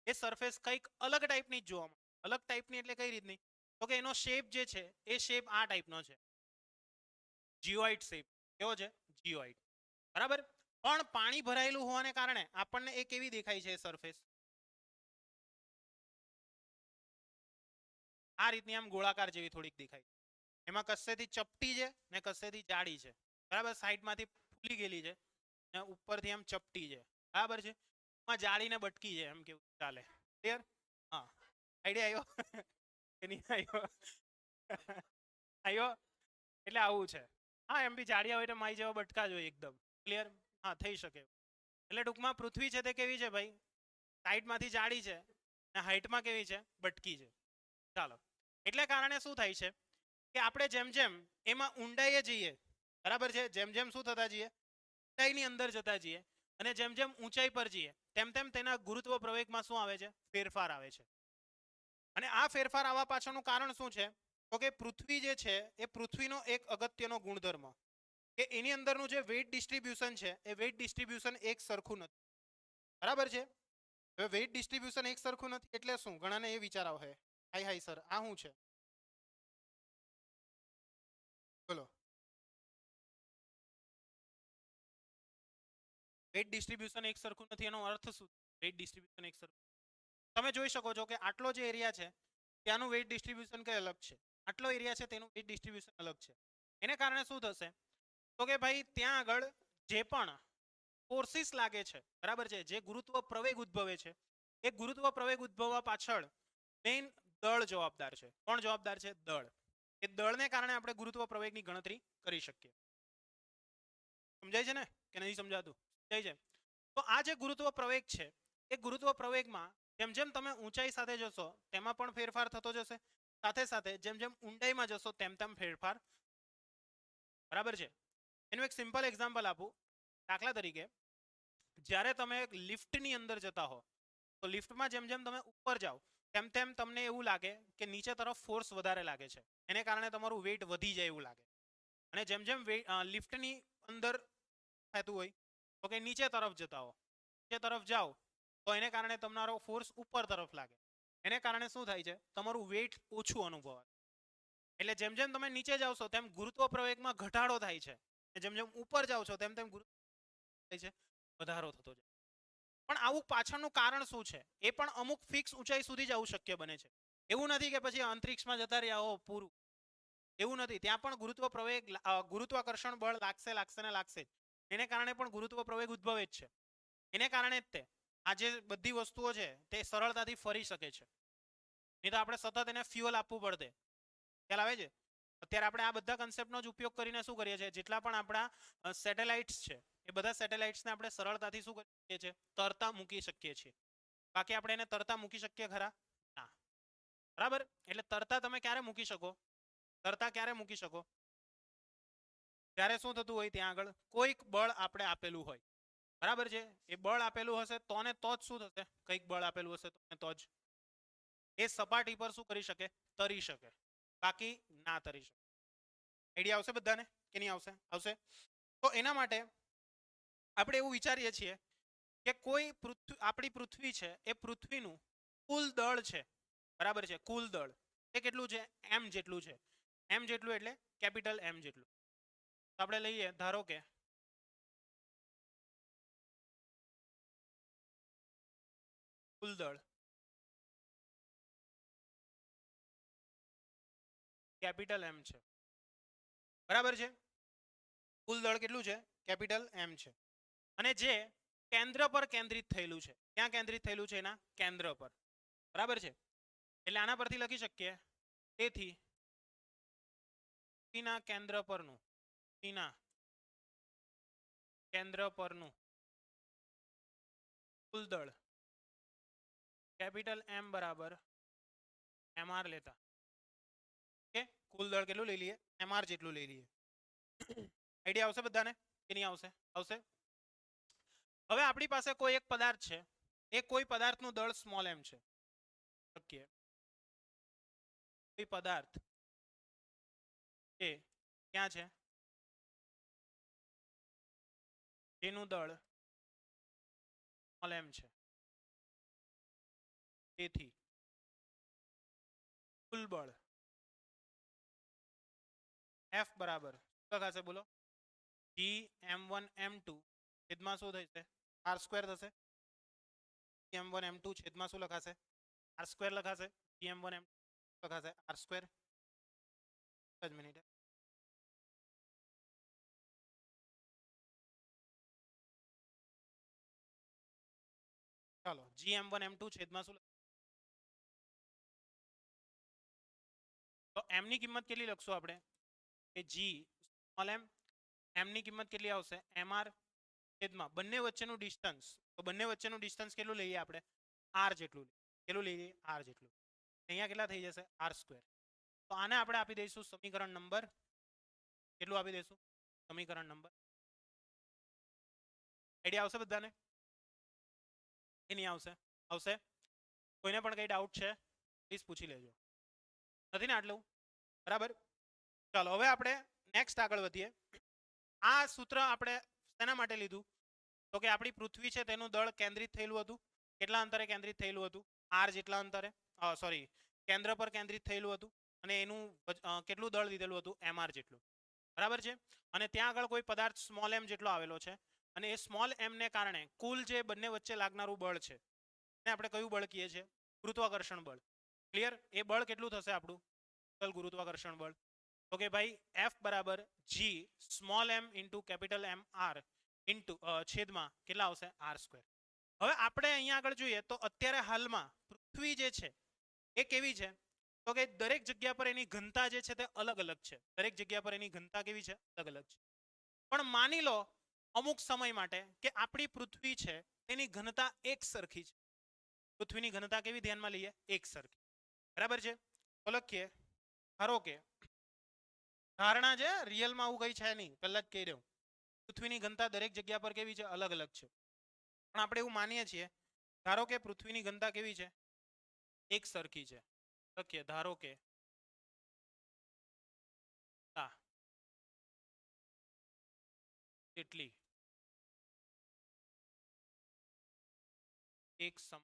એ સરફેસ કંઈક અલગ ટાઈપની જ જોવા મળે. અલગ ટાઈપની એટલે કઈ રીતની? તો કે એનો શેપ જે છે એ શેપ આ ટાઈપનો છે, જીઓઇડ શેપ. કેવો છે? જીઓઇડ બરાબર. પણ પાણી ભરાયેલું હોવાને કારણે આપણને એ કેવી દેખાય છે સરફેસ? આ રીતની આમ ગોળાકાર જેવી થોડીક દેખાય. એમાં કસેથી ચપટી છે ને કસેથી જાડી છે બરાબર. સાઈડમાંથી ફૂલી ગયેલી છે ને ઉપરથી આમ ચપટી છે બરાબર છે. એમાં જાડી ને બટકી છે એમ કેવું ચાલે. ક્લિયર? હા, આઈડિયા આવ્યો કે નહીં આવ્યો? આવ્યો એટલે આવું છે. હા, એમ બી જાડિયા હોય તો માઈ જેવા બટકા જ હોય એકદમ. ક્લિયર? હા, થઈ શકે. એટલે ટૂંકમાં પૃથ્વી છે તે કેવી છે ભાઈ? સાઈડમાંથી જાડી છે ને હાઈટમાં કેવી છે? બટકી છે. ચાલો એટલે કારણે શું થાય છે કે આપણે જેમ જેમ એમાં ઊંડાઈએ જઈએ બરાબર છે, જેમ જેમ શું થતા જઈએ? ઊંડાઈની અંદર જતા જઈએ અને જેમ જેમ ઊંચાઈ પર જઈએ તેમ તેમ તેના ગુરુત્વ પ્રવેગમાં શું આવે છે? ફેરફાર આવે છે. અને આ ફેરફાર આવવા પાછળનું કારણ શું છે? તો કે પૃથ્વી જે છે એ પૃથ્વીનો એક અગત્યનો ગુણધર્મ કે એની અંદરનું જે વેઇટ ડિસ્ટ્રીબ્યુશન છે એ વેઇટ ડિસ્ટ્રીબ્યુશન એક સરખું નથી. બરાબર છે. હવે વેઇટ ડિસ્ટ્રીબ્યુશન એક સરખું નથી એટલે શું? ઘણાને એ વિચાર આવે, હાય હાય સર આ શું છે? બોલો. વેઇટ ડિસ્ટ્રીબ્યુશન એક સરખું નથી એનો અર્થ શું? વેઇટ ડિસ્ટ્રીબ્યુશન એક સરખું, તમે જોઈ શકો છો કે આટલો જે એરિયા છે ત્યાંનું વેઇટ ડિસ્ટ્રીબ્યુશન કઈ અલગ છે, આટલો એરિયા છે તેનું વેઇટ ડિસ્ટ્રીબ્યુશન અલગ છે. એને કારણે શું થશે તો કે ભાઈ ત્યાં આગળ જે પણ ફોર્સિસ લાગે છે બરાબર છે, જે ગુરુત્વ પ્રવેગ ઉદ્ભવે છે, એ ગુરુત્વ પ્રવેગ ઉદ્ભવવા પાછળ મેઇન દળ જવાબદાર છે. કોણ જવાબદાર છે? દળ. એ દળને કારણે આપણે ગુરુત્વ પ્રવેગની ગણતરી કરી શકીએ. સમજાય છે ને કે નહીં સમજાતું? સમજાય છે. તો આ જે ગુરુત્વ પ્રવેગ છે એ ગુરુત્વ પ્રવેગમાં જેમ જેમ તમે ઊંચાઈ સાથે જશો તેમાં પણ ફેરફાર થતો જશે, સાથે સાથે જેમ જેમ ઊંડાઈમાં જશો તેમ તેમ ફેરફાર. બરાબર છે. એનું એક સિમ્પલ એક્ઝામ્પલ આપું. દાખલા તરીકે જ્યારે તમે લિફ્ટની અંદર જતા હો તો લિફ્ટમાં જેમ જેમ તમે ઉપર જાઓ તેમ તેમ તમને એવું લાગે કે નીચે તરફ ફોર્સ વધારે લાગે છે, એને કારણે તમારું વેઇટ વધી જાય એવું લાગે. અને જેમ જેમ લિફ્ટની અંદર થતું હોય તો કે નીચે તરફ જતા હો, નીચે તરફ જાઓ તો એને કારણે તમારો ફોર્સ ઉપર તરફ લાગે. એને કારણે શું થાય છે? તમારું વેઇટ ઓછું અનુભવાય. એટલે જેમ જેમ તમે નીચે જાવશો તેમ ગુરુત્વ પ્રવેગમાં ઘટાડો થાય છે જેમ જેમ ઉપર જાઓ છો તેમ તેમ ગુરુત્વ છે વધારો થતો જાય. પણ આવું પાછળનું કારણ શું છે? એ પણ અમુક ફિક્સ ઊંચાઈ સુધી જ આવું શક્ય બને છે. એવું નથી કે પછી અંતરિક્ષમાં જતા રહ્યા હો પૂરું, એવું નથી. ત્યાં પણ ગુરુત્વ પ્રવેગ ગુરુત્વાકર્ષણ બળ લાગશે ને લાગશે જ. એને કારણે પણ ગુરુત્વ પ્રવેગ ઉદ્ભવે જ છે. એને કારણે જ તે આ જે બધી વસ્તુઓ છે તે સરળતાથી ફરી શકે છે. નહીં તો આપણે સતત એને ફ્યુઅલ આપવું પડે. ખ્યાલ આવે છે? અત્યારે આપણે આ બધા કન્સેપ્ટનો જ ઉપયોગ કરીને શું કરીએ છીએ? જેટલા પણ આપણા સેટેલાઇટ્સ છે એ બધા સેટેલાઇટ્સને આપણે સરળતાથી શું કરી શકીએ છીએ? તરતા મૂકી શકીએ છીએ. બાકી આપણે એને તરતા મૂકી શકીએ ખરા? ના. બરાબર? એટલે તરતા તમે ક્યારે મૂકી શકો? તરતા ક્યારે મૂકી શકો? ત્યારે શું થતું હોય ત્યાં આગળ કોઈક બળ આપણે આપેલું હોય. બરાબર છે? એ બળ આપેલું હશે તો ને તો જ શું થશે? કંઈક બળ આપેલું હશે તો ને તો જ એ સપાટી પર શું કરી શકે? તરી શકે. બાકી ના તરી શકે. આઈડિયા આવશે બધાને કે નહીં આવશે? આવશે. તો એના માટે આપણે એવું વિચારીએ છીએ કે કોઈ આપણી પૃથ્વી છે એ પૃથ્વીનું કુલ દળ છે. બરાબર છે? કુલ દળ એ કેટલું છે? એમ જેટલું છે. એમ જેટલું એટલે કેપિટલ એમ જેટલું. તો આપણે લઈએ ધારો કે કુલ દળ કેપિટલ એમ છે. બરાબર છે? કુલ દળ કેટલું છે? કેપિટલ એમ છે. અને જે કેન્દ્ર પર કેન્દ્રિત થયેલું છે. ક્યાં કેન્દ્રિત થયેલું છે? એના કેન્દ્ર પર. બરાબર છે? એટલે આના પરથી લખી શકીએ તેથી પૃથ્વીના કેન્દ્ર પરનું કેન્દ્ર પરનું કુલ દળ કેપિટલ એમ બરાબર mr લેતા. ઓકે, કુલ દળ કેટલું લઈ લઈએ? mr જેટલું લઈ લઈએ. આઈડિયા આવશે બધાને કે નહીં આવશે? આવશે. હવે આપણી પાસે કોઈ એક પદાર્થ છે. એ કોઈ પદાર્થનું દળ સ્મોલ એમ છે. ઓકે, કોઈ પદાર્થ એ ક્યાં છે? જેનું દળ સ્મોલ એમ છે. તેથી કુલ બળ F બરાબર શું લખાશે? બોલો. Gm1 m2 છેદમાં શું થશે? r સ્ક્વેર થશે. Gm1 m2 છેદમાં શું લખાશે? r સ્ક્વેર લખાશે. Gm1 m2 લખાશે r સ્ક્વેર. જ મિનિટ. ચાલો Gm1 m2 છેદમાં શું? તો m ની કિંમત કેટલી લખશું આપણે? કે g સ્મોલ m. m ની કિંમત કેટલી આવશે? mr છેદમાં બંને વચ્ચેનું ડિસ્ટન્સ. તો બંને વચ્ચેનું ડિસ્ટન્સ કેટલું લઈએ આપણે? r જેટલું. કેટલું લઈએ? r જેટલું. અહીંયા કેટલા થઈ જશે? r square. તો આને આપણે આપી દઈશું સમીકરણ નંબર કેટલું આપી દઈશું? સમીકરણ નંબર. આઈડિયા આવશે બધાને કે નહીં આવશે? આવશે. કોઈને પણ કઈ ડાઉટ છે પ્લીઝ પૂછી લેજો. નથી ને આટલું? બરાબર. ચાલો હવે આપણે નેક્સ્ટ આગળ વધીએ. આ સૂત્ર આપણે શેના માટે લીધું? તો કે આપણી પૃથ્વી છે તેનું દળ કેન્દ્રિત થયેલું હતું. કેટલા અંતરે કેન્દ્રિત થયેલું હતું? r જેટલા અંતરે. સોરી, કેન્દ્ર પર કેન્દ્રિત થયેલું હતું. અને એનું કેટલું દળ લીધેલું હતું? mr જેટલું. બરાબર છે? અને ત્યાં આગળ કોઈ પદાર્થ સ્મોલ m જેટલો આવેલો છે. અને એ સ્મોલ m ને કારણે કુલ જે બંને વચ્ચે લાગનારું બળ છે એને આપણે કયું બળ કહીએ છીએ? ગુરુત્વાકર્ષણ બળ. ક્લિયર? એ બળ કેટલું થશે આપણું? ગુરુત્વાકર્ષણ બળ. તો કે ભાઈ F બરાબર G small m into capital M R into છેદમાં કેટલા આવશે? r square. હવે આપણે અહીંયા આગળ જોઈએ તો અત્યારે હાલમાં પૃથ્વી જે છે એ કેવી છે? તો કે દરેક જગ્યા પર એની ઘનતા જે છે તે અલગ અલગ છે. દરેક જગ્યા પર એની ઘનતા કેવી છે? અલગ અલગ છે. પણ માની લો અમુક સમય માટે કે આપણી પૃથ્વી છે એની ઘનતા એક સરખી છે. પૃથ્વીની ઘનતા કેવી ધ્યાનમાં લઈએ? એક સરખી. બરાબર છે? તો લખીએ ધારો કે ધારણા છે, રિયલમાં આવું કઈ છે નહીં, પહેલા જ કહી રહ્યો. પૃથ્વીની ઘનતા દરેક જગ્યા પર કેવી છે? અલગ અલગ છે. પણ આપણે એવું માનીએ છીએ ધારો કે પૃથ્વીની ઘનતા કેવી છે? એક સરખી છે. લખીએ ધારો કે એટલી એક સમ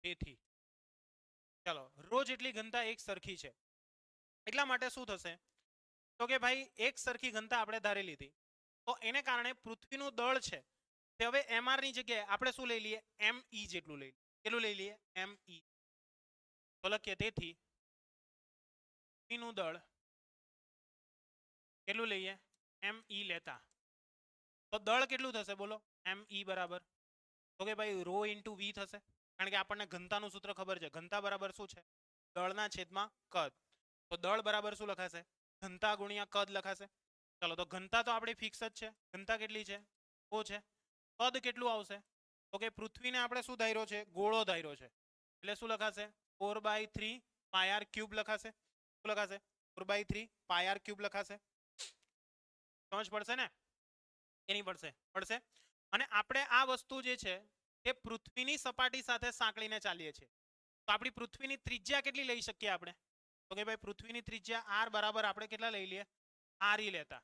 તેથી ચાલો રોજ એટલી ઘનતા એક સરખી છે. એટલા માટે શું થશે? તો કે ભાઈ એક સરખી ઘનતા આપણે ધારી લીધી, તો એને કારણે પૃથ્વીનું દળ છે તે હવે mr ની જગ્યાએ આપણે શું લઈ લઈએ, me જેટલું લઈ લઈએ. કેટલું લઈ લઈએ, me. તો લખીએ તેથી પૃથ્વીનું દળ કેટલું લઈએ, me લેતા, તો દળ કેટલું થશે બોલો, me બરાબર, તો કે ભાઈ રો ઇન્ટુ વી થશે, કારણ કે આપણને ઘનતાનું સૂત્ર ખબર છે, ઘનતા બરાબર શું છે, દળના છેદમાં કદ. તો દળ બરાબર શું લખાશે, ઘનતા ગુણ્યા કદ લખાશે. ચાલો તો ઘનતા તો આપણી ફિક્સ જ છે, ઘનતા કેટલી છે, ઓ છે. કદ કેટલું આવશે, તો કે પૃથ્વીને આપણે શું ધાર્યો છે, ગોળો ધાર્યો છે, એટલે શું લખાશે, 4/3 પાય આર ક્યુબ લખાશે. શું લખાશે, 4/3 પાય આર ક્યુબ લખાશે. સમજ પડશે ને, એની પડશે પડશે. અને આપણે આ વસ્તુ જે છે એ પૃથ્વીની સપાટી સાથે સાંકળીને ચાલીએ છીએ, તો આપણી પૃથ્વીની ત્રિજ્યા કેટલી લઈ શકીએ આપણે, તો કે ભાઈ પૃથ્વીની ત્રિજ્યા આર બરાબર આપણે કેટલા લઈ લઈએ, આર ઈ લેતા.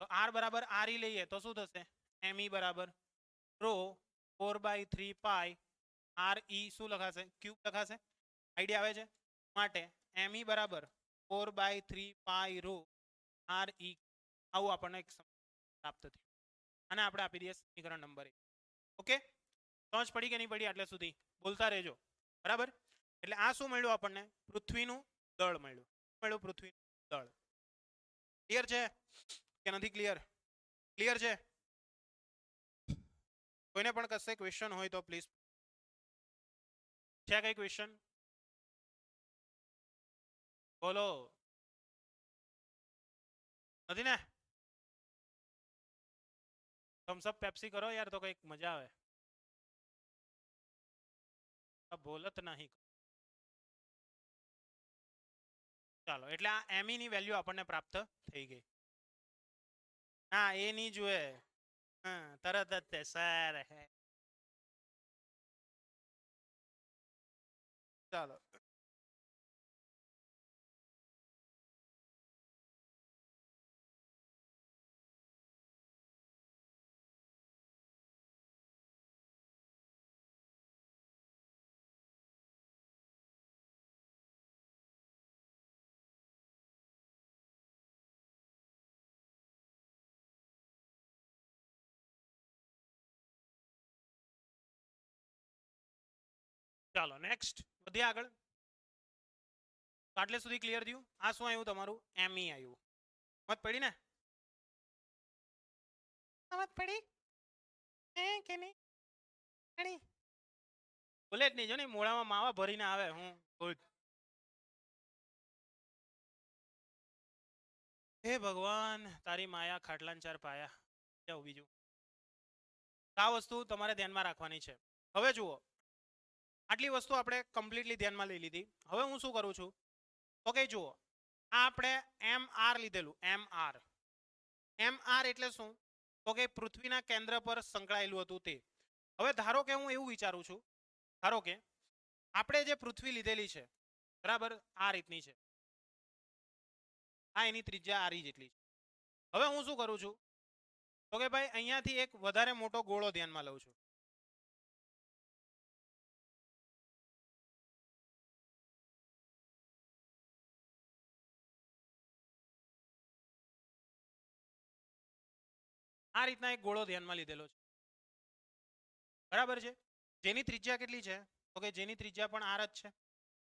તો આર બરાબર આર ઈ લઈએ તો શું થશે, me બરાબર રો 4/3 પાય આર ઈ શું લખાશે, ક્યુબ લખાશે. આઈડિયા આવે છે, માટે me બરાબર 4/3 પાય રો આર ઈ, આવું આપણને પ્રાપ્ત થયું. અને આપણે આપી દઈએ સમીકરણ નંબર 1. ઓકે, સમજ પડી કે નહીં પડી આટલે સુધી, બોલતા રહેજો, બરાબર. એટલે આ શું મળ્યું આપણને, પૃથ્વીનું દળ મળ્યું. પૃથ્વીનું દળ. ક્લિયર છે કે નથી ક્લિયર, ક્લિયર છે. કોઈને પણ કશે ક્વેશ્ચન હોય તો પ્લીઝ, છે કઈ ક્વેશ્ચન, બોલો. નથી ને, થમ્સ અપ પેપ્સી કરો યાર તો કઈક મજા આવે. બોલત નહીં. ચાલો એટલે આ me ની વેલ્યુ આપણને પ્રાપ્ત થઈ ગઈ. હા એ નહીં જુએ, તરત જ તે સર. ચાલો ચાલો નેક્સ્ટ વધીએ આગળ. આટલે સુધી ક્લિયર થયું. આ શું આવ્યું તમારું, me આવ્યું. મત પડી ને, મત પડી કે નહીં પડી, બોલે જ નહીં, જો ને મોડામાં માવા ભરીને આવે. હું ગુડ, હે ભગવાન તારી માયા ખાટલાન ચાર પાયા. જાઓ બીજું, આ વસ્તુ તમારે ધ્યાનમાં રાખવાની છે. હવે જુઓ, આટલી વસ્તુ આપણે કમ્પ્લીટલી ધ્યાનમાં લઈ લીધી. હવે હું શું કરું છું, ઓકે જુઓ, આ આપણે mr લીધેલું, mr એટલે શું, તો કે પૃથ્વીના કેન્દ્ર પર સંકળાયેલું હતું તે. હવે ધારો કે હું એવું વિચારું છું, ધારો કે આપણે જે પૃથ્વી લીધેલી છે બરાબર, આ રીતની છે, આ એની ત્રિજ્યા આરી જેટલી છે. હવે હું શું કરું છું, તો કે ભાઈ અહીંયાથી એક વધારે મોટો ગોળો ધ્યાનમાં લઉં છું. આ રીતના એક ગોળો ધ્યાનમાં લીધેલો છે, બરાબર છે. જેની ત્રિજ્યા કેટલી છે, તો કે જેની ત્રિજ્યા પણ આર જ છે,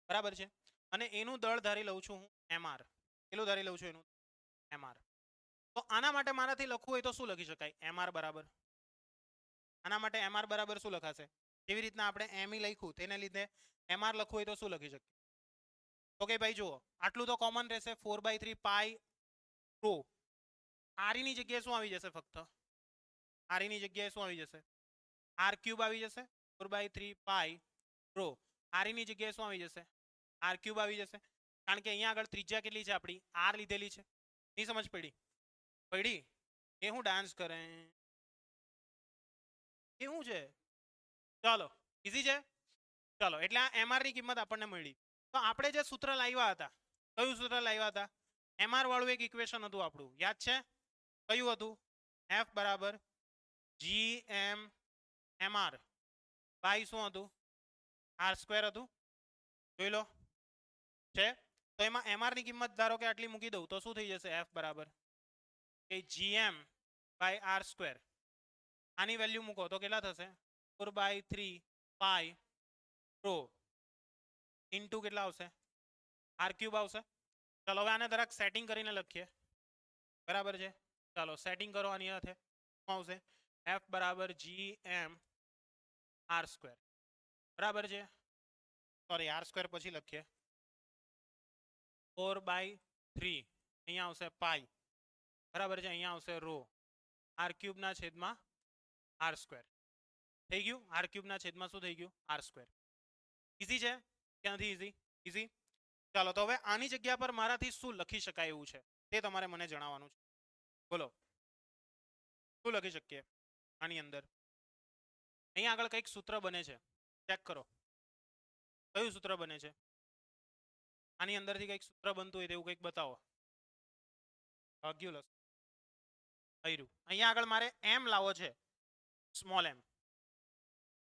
બરાબર છે. અને એનું દળ ધારી લઉં છું હું mr. કેટલું ધારી લઉં છું એનું, mr. તો આના માટે મારાથી લખવું હોય તો શું લખી શકાય, mr બરાબર, આના માટે mr બરાબર શું લખાશે, જેવી રીતના આપણે me લખ્યું તેને લીધે mr લખવું હોય તો શું લખી શકીએ, તો કે ભાઈ જુઓ આટલું તો કોમન રહેશે, 4/3 પાઈ રો. આર ની જગ્યાએ શું આવી જશે, ફક્ત આર ની જગ્યાએ શું આવી જશે, આર ક્યુબ આવી જશે, 4/3 પાઈ રો. આર ની જગ્યાએ શું આવી જશે, આર ક્યુબ આવી જશે, કારણ કે અહીંયા આગળ ત્રિજ્યા કેટલી છે આપણી, આર લીધેલી છે. નહીં સમજ પડી, પડી એ હું ડાન્સ કરે એ શું છે. ચાલો ઈઝી છે. ચાલો એટલે આ mr ની કિંમત આપણને મળી. તો આપણે જે સૂત્ર લાવ્યા હતા, કયું સૂત્ર લાવ્યા હતા, mr વાળું એક ઇક્વેશન હતું આપણું, યાદ છે કયું હતું, f બરાબર gm mr બાય શું હતું, r સ્ક્વેર હતું. જોઈ લો છે. તો એમાં mr ની કિંમત ધારો કે આટલી મૂકી દઉં તો શું થઈ જશે f બરાબર કે gm બાય r સ્ક્વેર આની વેલ્યુ મૂકો તો કેટલા થશે 4/3 પાઈ રો ઇન્ટુ કેટલા આવશે r ક્યુબ આવશે ચાલો હવે આને જરાક સેટિંગ કરીને લખીએ બરાબર છે ચાલો સેટિંગ કરો આની સાથે શું આવશે f બરાબર gm r સ્ક્વેર બરાબર છે સોરી r સ્ક્વેર પછી લખીએ 4/3 અહીંયા આવશે પાઈ બરાબર છે અહીંયા આવશે રો r ક્યુબ ના છેદમાં r સ્ક્વેર થઈ ગયું r ક્યુબ ના છેદમાં શું થઈ ગયું r સ્ક્વેર ઈઝી છે કે નથી ઈઝી ઈઝી ચાલો તો હવે આની જગ્યા પર મારાથી શું લખી શકાય એવું છે તે તમારે મને જણાવવાનું છે બોલો શું લખી શકીએ આની અંદર અહીંયા આગળ કંઈક સૂત્ર બને છે ચેક કરો કયું સૂત્ર બને છે આની અંદરથી કંઈક સૂત્ર બનતું હોય તેવું કંઈક બતાવો ભાગ્યું લસ અહીંયા આગળ મારે m લાવો છે સ્મોલ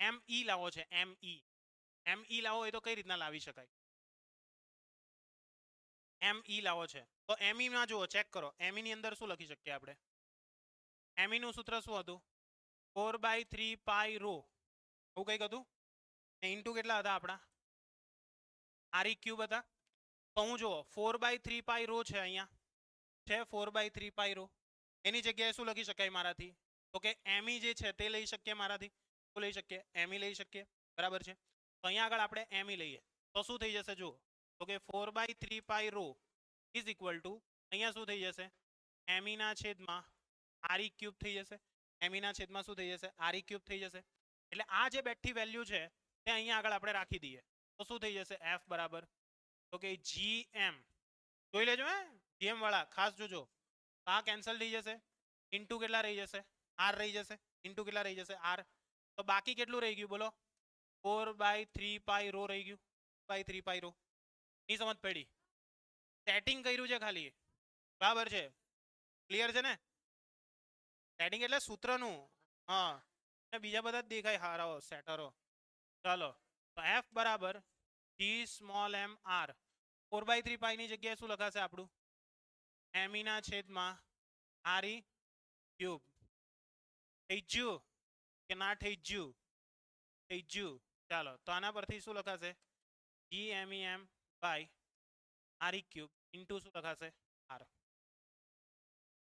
m e લાવો છે m e લાવો હોય તો કઈ રીતના લાવી શકાય m e લાવો છે તો m e માં જુઓ ચેક કરો m e ની અંદર શું લખી શકીએ આપણે m e નું સૂત્ર શું હતું 4/3 પાઈ રો એવું કંઈક હતું ઇન્ટુ કેટલા હતા આપણા r e ક્યુબ હતા તો હું જુઓ 4/3 પાઈ રો છે અહીંયા છે 4/3 પાઈ રો એની જગ્યાએ શું લખી શકાય મારાથી તો કે m e જે છે તે લઈ શકીએ મારાથી શું લઈ શકીએ m e લઈ શકીએ બરાબર છે તો અહીંયા આગળ આપણે m e લઈએ તો શું થઈ જશે જુઓ તો કે 4/3 પાઈ રો ઇઝ ઇક્વલ ટુ અહીંયા શું થઈ જશે m e ના છેદમાં r e ક્યુબ થઈ જશે m e ના છેદમાં શું થઈ જશે r e ક્યુબ થઈ જશે એટલે આ જે બેઠી વેલ્યુ છે તે અહીંયા આગળ આપણે રાખી દઈએ તો શું થઈ જશે f બરાબર તો કે gm જોઈ લેજો હે gm વાળા ખાસ જોજો આ કેન્સલ થઈ જશે ઇન્ટુ કેટલા રહી જશે r રહી જશે ઇન્ટુ કેટલા રહી જશે r તો બાકી કેટલું રહી ગયું બોલો 4/3 પાઈ રો રહી ગયું 4/3 પાઈ રો ની સમજ પડી સેટિંગ કર્યું છે ખાલી બરાબર છે ક્લિયર છે ને સેટિંગ એટલે સૂત્રનું હા બીજા બધા જ દેખાય હારાઓ સેટરો ચાલો તો f બરાબર g સ્મોલ m r 4/3 પાઈ ની જગ્યાએ શું લખાશે આપણું m e ના છેદમાં r e ક્યુબ થઈ ગયું કે ના થઈ ગયું થઈ ગયું ચાલો તો આના પરથી શું લખાશે g m e m by r e cube into શું લખાશે r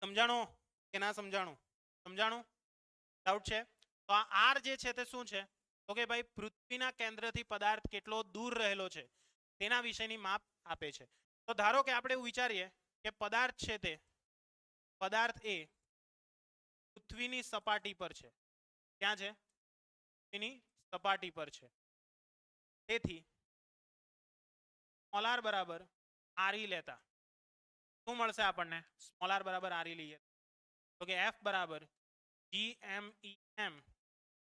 સમજાણું કે ના સમજાણું સમજાણું ડાઉટ છે તો આ r જે છે તે શું છે તો કે ભાઈ પૃથ્વીના કેન્દ્રથી પદાર્થ કેટલો દૂર રહેલો છે તેના વિશેની માપ આપે છે તો ધારો કે આપણે એવું વિચારીએ કે પદાર્થ છે તે પદાર્થ એ પૃથ્વીની સપાટી પર છે ક્યાં છે પૃથ્વીની સપાટી પર છે તેથી સ્મોલ r બરાબર r e લેતા શું મળશે આપણને સ્મોલ r બરાબર r e લઈએ તો કે f બરાબર gmem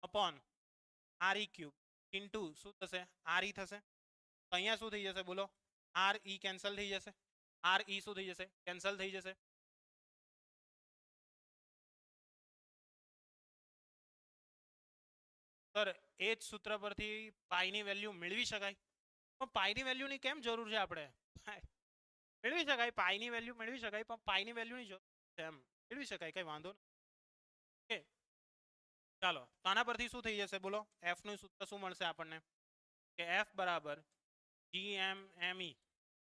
upon r e cube into શું થશે r e થશે તો અહીંયા શું થઈ જશે બોલો r e કેન્સલ થઈ જશે r e શું થઈ જશે કેન્સલ થઈ જશે સર એ જ સૂત્ર પરથી પાઈની વેલ્યુ મેળવી શકાય પણ પાઈની વેલ્યુની કેમ જરૂર છે આપણે મેળવી શકાય પાઈની વેલ્યુ મેળવી શકાય પણ પાઈની વેલ્યુની જરૂર છે એમ મેળવી શકાય કઈ વાંધો નહીં ચાલો તો આના પરથી શું થઈ જશે બોલો f નું સૂત્ર શું મળશે આપણને કે f બરાબર gmme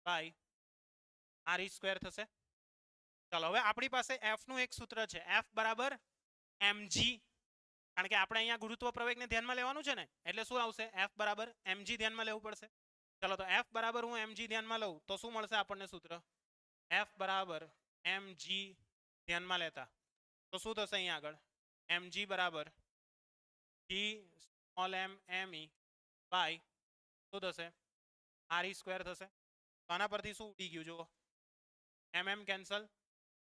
by r e square થશે ચાલો હવે આપણી પાસે f નું એક સૂત્ર છે f બરાબર mg કારણ કે આપણે અહીંયા ગુરુત્વ પ્રવેગને ધ્યાનમાં લેવાનું છે ને એટલે શું આવશે f બરાબર mg ધ્યાનમાં લેવું પડશે ચાલો તો f બરાબર હું mg ધ્યાનમાં લઉં તો શું મળશે આપણને સૂત્ર f બરાબર mg ધ્યાનમાં લેતા તો શું થશે અહીંયા આગળ mg બરાબર g small m e by શું થશે r e સ્ક્વેર થશે તો આના પરથી શું ઉડી ગયું જુઓ mm કેન્સલ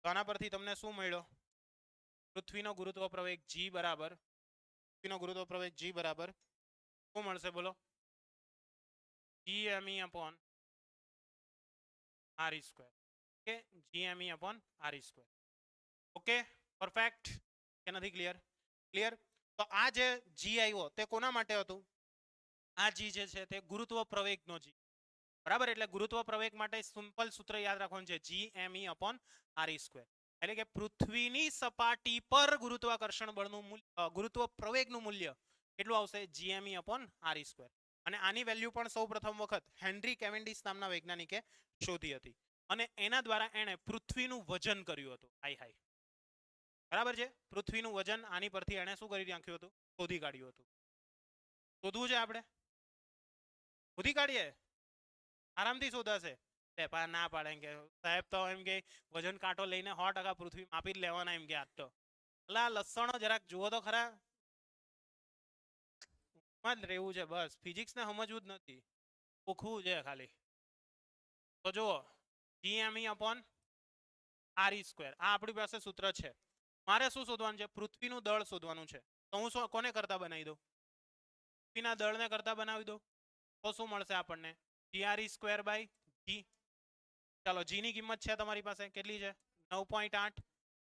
તો આના પરથી તમને શું મળ્યો પૃથ્વીનો ગુરુત્વ પ્રવેગ g બરાબર પૃથ્વીનો ગુરુત્વ પ્રવેગ g બરાબર શું મળશે બોલો gme upon r e square okay gme upon r e square okay perfect કે નથી ક્લિયર ક્લિયર તો આ જે g આવ્યો તે કોના માટે હતું આ g જે છે તે ગુરુત્વ પ્રવેગનો g બરાબર, એટલે ગુરુત્વ પ્રવેગ માટે સિમ્પલ સૂત્ર યાદ રાખવાનું છે, Gme/re². એટલે કે પૃથ્વીની સપાટી પર ગુરુત્વાકર્ષણ બળનું મૂલ્ય, ગુરુત્વ પ્રવેગનું મૂલ્ય કેટલું આવશે? Gme/re². અને આની વેલ્યુ પણ સૌ પ્રથમ વખત હેનરી કેવેન્ડિશ નામના વૈજ્ઞાનિકે શોધી હતી અને એના દ્વારા એણે પૃથ્વીનું વજન કર્યું હતું. હાય બરાબર છે, પૃથ્વીનું વજન આની પરથી એણે શું કરી નાખ્યું હતું? શોધી કાઢ્યું હતું. શોધવું છે આપણે, શોધી કાઢીએ, આરામથી શોધાશે. ના પાડે એમ કે સાહેબ તો એમ કે વજન કાંટો લઈને 100% પૃથ્વી માપી જ લેવાના એમ કે. આ તો અલા લસણો જરાક જુઓ તો ખરા, જ રહેવું છે બસ, ફિઝિક્સ ને સમજવું જ નથી, ઓખવું છે ખાલી. તો જુઓ Gme/re², આ આપણી પાસે સૂત્ર છે. મારે શું શોધવાનું છે? પૃથ્વીનું દળ શોધવાનું છે. તો હું શું કોને કરતા બનાવી દઉં? પૃથ્વીના દળને કરતા બનાવી દઉં તો શું મળશે આપણને? Gre²/g. ચાલો g ની કિંમત છે તમારી પાસે, કેટલી છે? 9.8.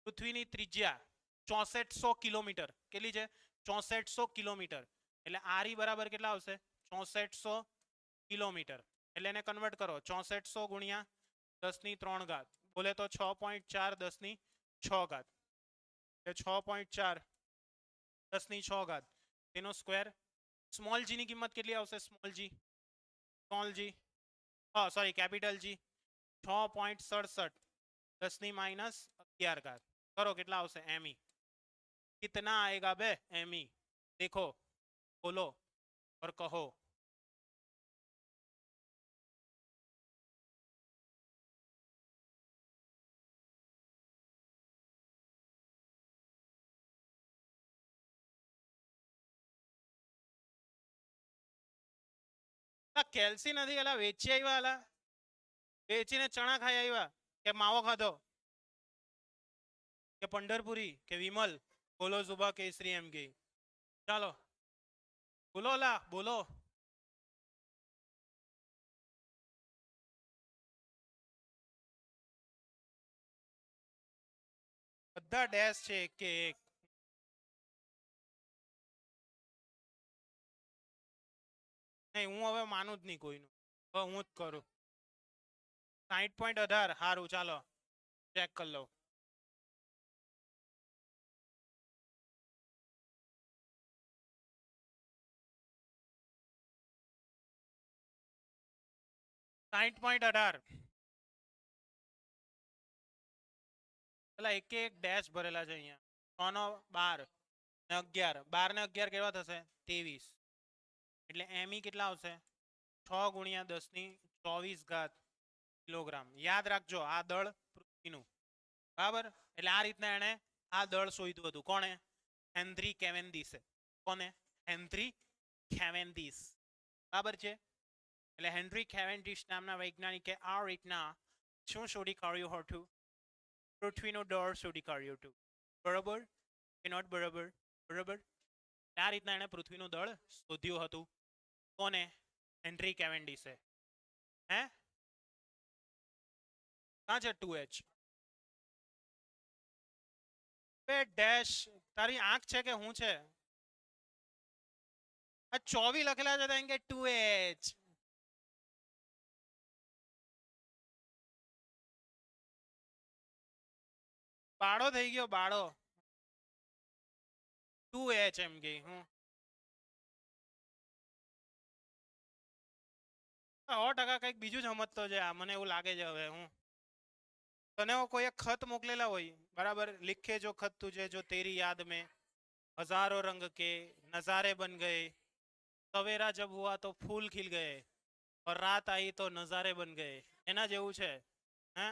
પૃથ્વીની ત્રિજ્યા 6400 કિલોમીટર, કેટલી છે? 6400 કિલોમીટર. એટલે re બરાબર કેટલા આવશે? 6400 કિલોમીટર. એટલે એને કન્વર્ટ કરો, 6400 ગુણ્યા 10⁻³ બોલે તો 6.4 10⁶. એટલે 6.4 10⁶ તેનો સ્ક્વેર. સ્મોલ g ની કિંમત કેટલી આવશે? Small g, sorry capital G 6.67 10⁻11. કરો કેટલા આવશે? me. कितना आएगा बे? me. देखो, बोलो और कहो. કેલ્સી નથી, એલા વેચી આવ્યા, એલા વેચીને ચણા ખાઈ આવ્યા કે માવો ખાધો કે પંઢરપુરી કે વિમલ? બોલો સુભા કેસરી એમ કે. ચાલો બોલો, લા બોલો. બધા ડેશ છે એક કે એક. નહીં, હું હવે માનું જ નહીં કોઈનું, હવે હું જ કરું. 60.18. સારું, ચાલો ચેક કરી લો. પેલા એક એક ડેશ ભરેલા છે અહીંયા. 6 નો 12 ને 11, 12 ને 11 કેવા થશે? 23. એટલે me કેટલા આવશે? 6 ગુણ્યા 10⁻24 કિલોગ્રામ. યાદ રાખજો, આ દળ પૃથ્વીનું, બરાબર. એટલે આ રીતના એને આ દળ શોધ્યું હતું. કોણે? હેનરી કેવેન્ડિશે. કોને? હેનરી કેવેન્ડિશ, બરાબર છે. એટલે હેનરી કેવેન્ડિશ નામના વૈજ્ઞાનિકે આ રીતના શું શોધી કાઢ્યું હતું? પૃથ્વીનું દળ શોધી કાઢ્યું હતું. બરોબર કે નોટ બરોબર? બરોબર. આ રીતના એને પૃથ્વીનું દળ શોધ્યું હતું. કોને? હેનરી કેવેન્ડિશે. હે ક્યાં છે 2h? બે ડેશ, તારી આંખ છે કે હું છે? આ 24 લખેલા છે તો એમ કે 2h. બાળો થઈ ગયો, બાળો. 2h એમ કે હું 100% કંઈક બીજું જ સમજતો છે આ, મને એવું લાગે છે. હવે હું તને કોઈ ખત મોકલેલા હોય, બરાબર, लिखे जो खत तुझे जो तेरी याद में हजारों रंग के नजारे बन गए, सवेरा जब हुआ तो फूल खिल गए और रात आई तो नजारे बन गए. એના જેવું છે. હે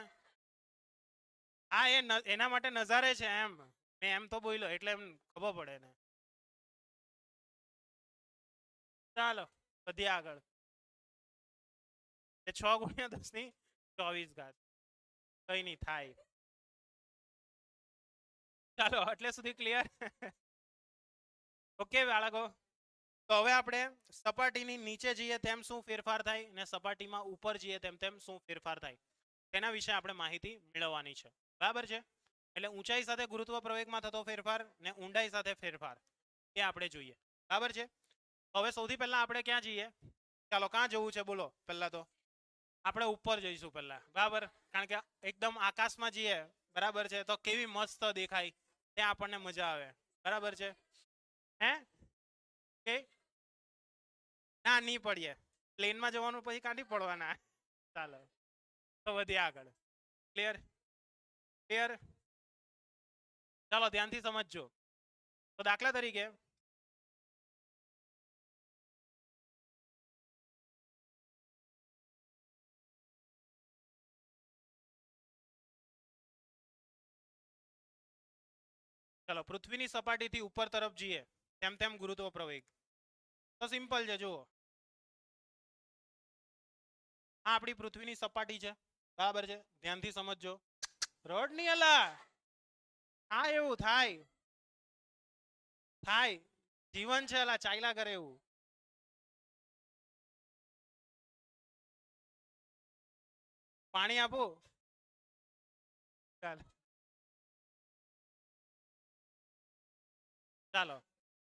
હા, એના માટે નજારે છે એમ, મેં એમ તો બોલ્યો એટલે એમ ખબર પડે ને. ચાલો વધીએ આગળ. 6 ગુણ્યા 10⁻24. કઈ નહીં થાય. ચાલો એટલે સુધી ક્લિયર? ઓકે બાળકો, તો હવે આપણે સપાટીની નીચે જઈએ તેમ શું ફેરફાર થાય ને સપાટીમાં ઉપર જઈએ તેમ તેમ શું ફેરફાર થાય તેના વિશે આપણે માહિતી મેળવવાની છે, બરાબર છે. એટલે ઊંચાઈ સાથે ગુરુત્વ પ્રવેગમાં થતો ફેરફાર ને ઊંડાઈ સાથે ફેરફાર એ આપણે જોઈએ, બરાબર છે. હવે સૌથી પહેલા આપણે ક્યાં જઈએ? ચાલો ક્યાં જવું છે બોલો પહેલા તો? આપણે ઉપર જઈશું પહેલા, બરાબર? કારણ કે એકદમ આકાશમાં જઈએ, બરાબર છે, તો કેવી મસ્ત દેખાય, ત્યાં આપણને મજા આવે, બરાબર છે? હે કે ના નહીં પડીએ, પ્લેનમાં જવાનું પછી કાંઠી પડવાના. ચાલો તો વધીએ આગળ. ક્લિયર? ક્લિયર? ચાલો ધ્યાનથી સમજજો. તો દાખલા તરીકે ચલો પૃથ્વીની સપાટીથી ઉપર તરફ જઈએ તેમ તેમ ગુરુત્વ પ્રવેગ. તો સિમ્પલ છે, જુઓ આ આપણી પૃથ્વીની સપાટી છે, બરાબર છે? ધ્યાનથી સમજજો. રોડ ની અલા હા એવું થાય થાય જીવન છે, અલા ચાલ્યા કરે એવું. પાણી આપો. ચાલ ચાલો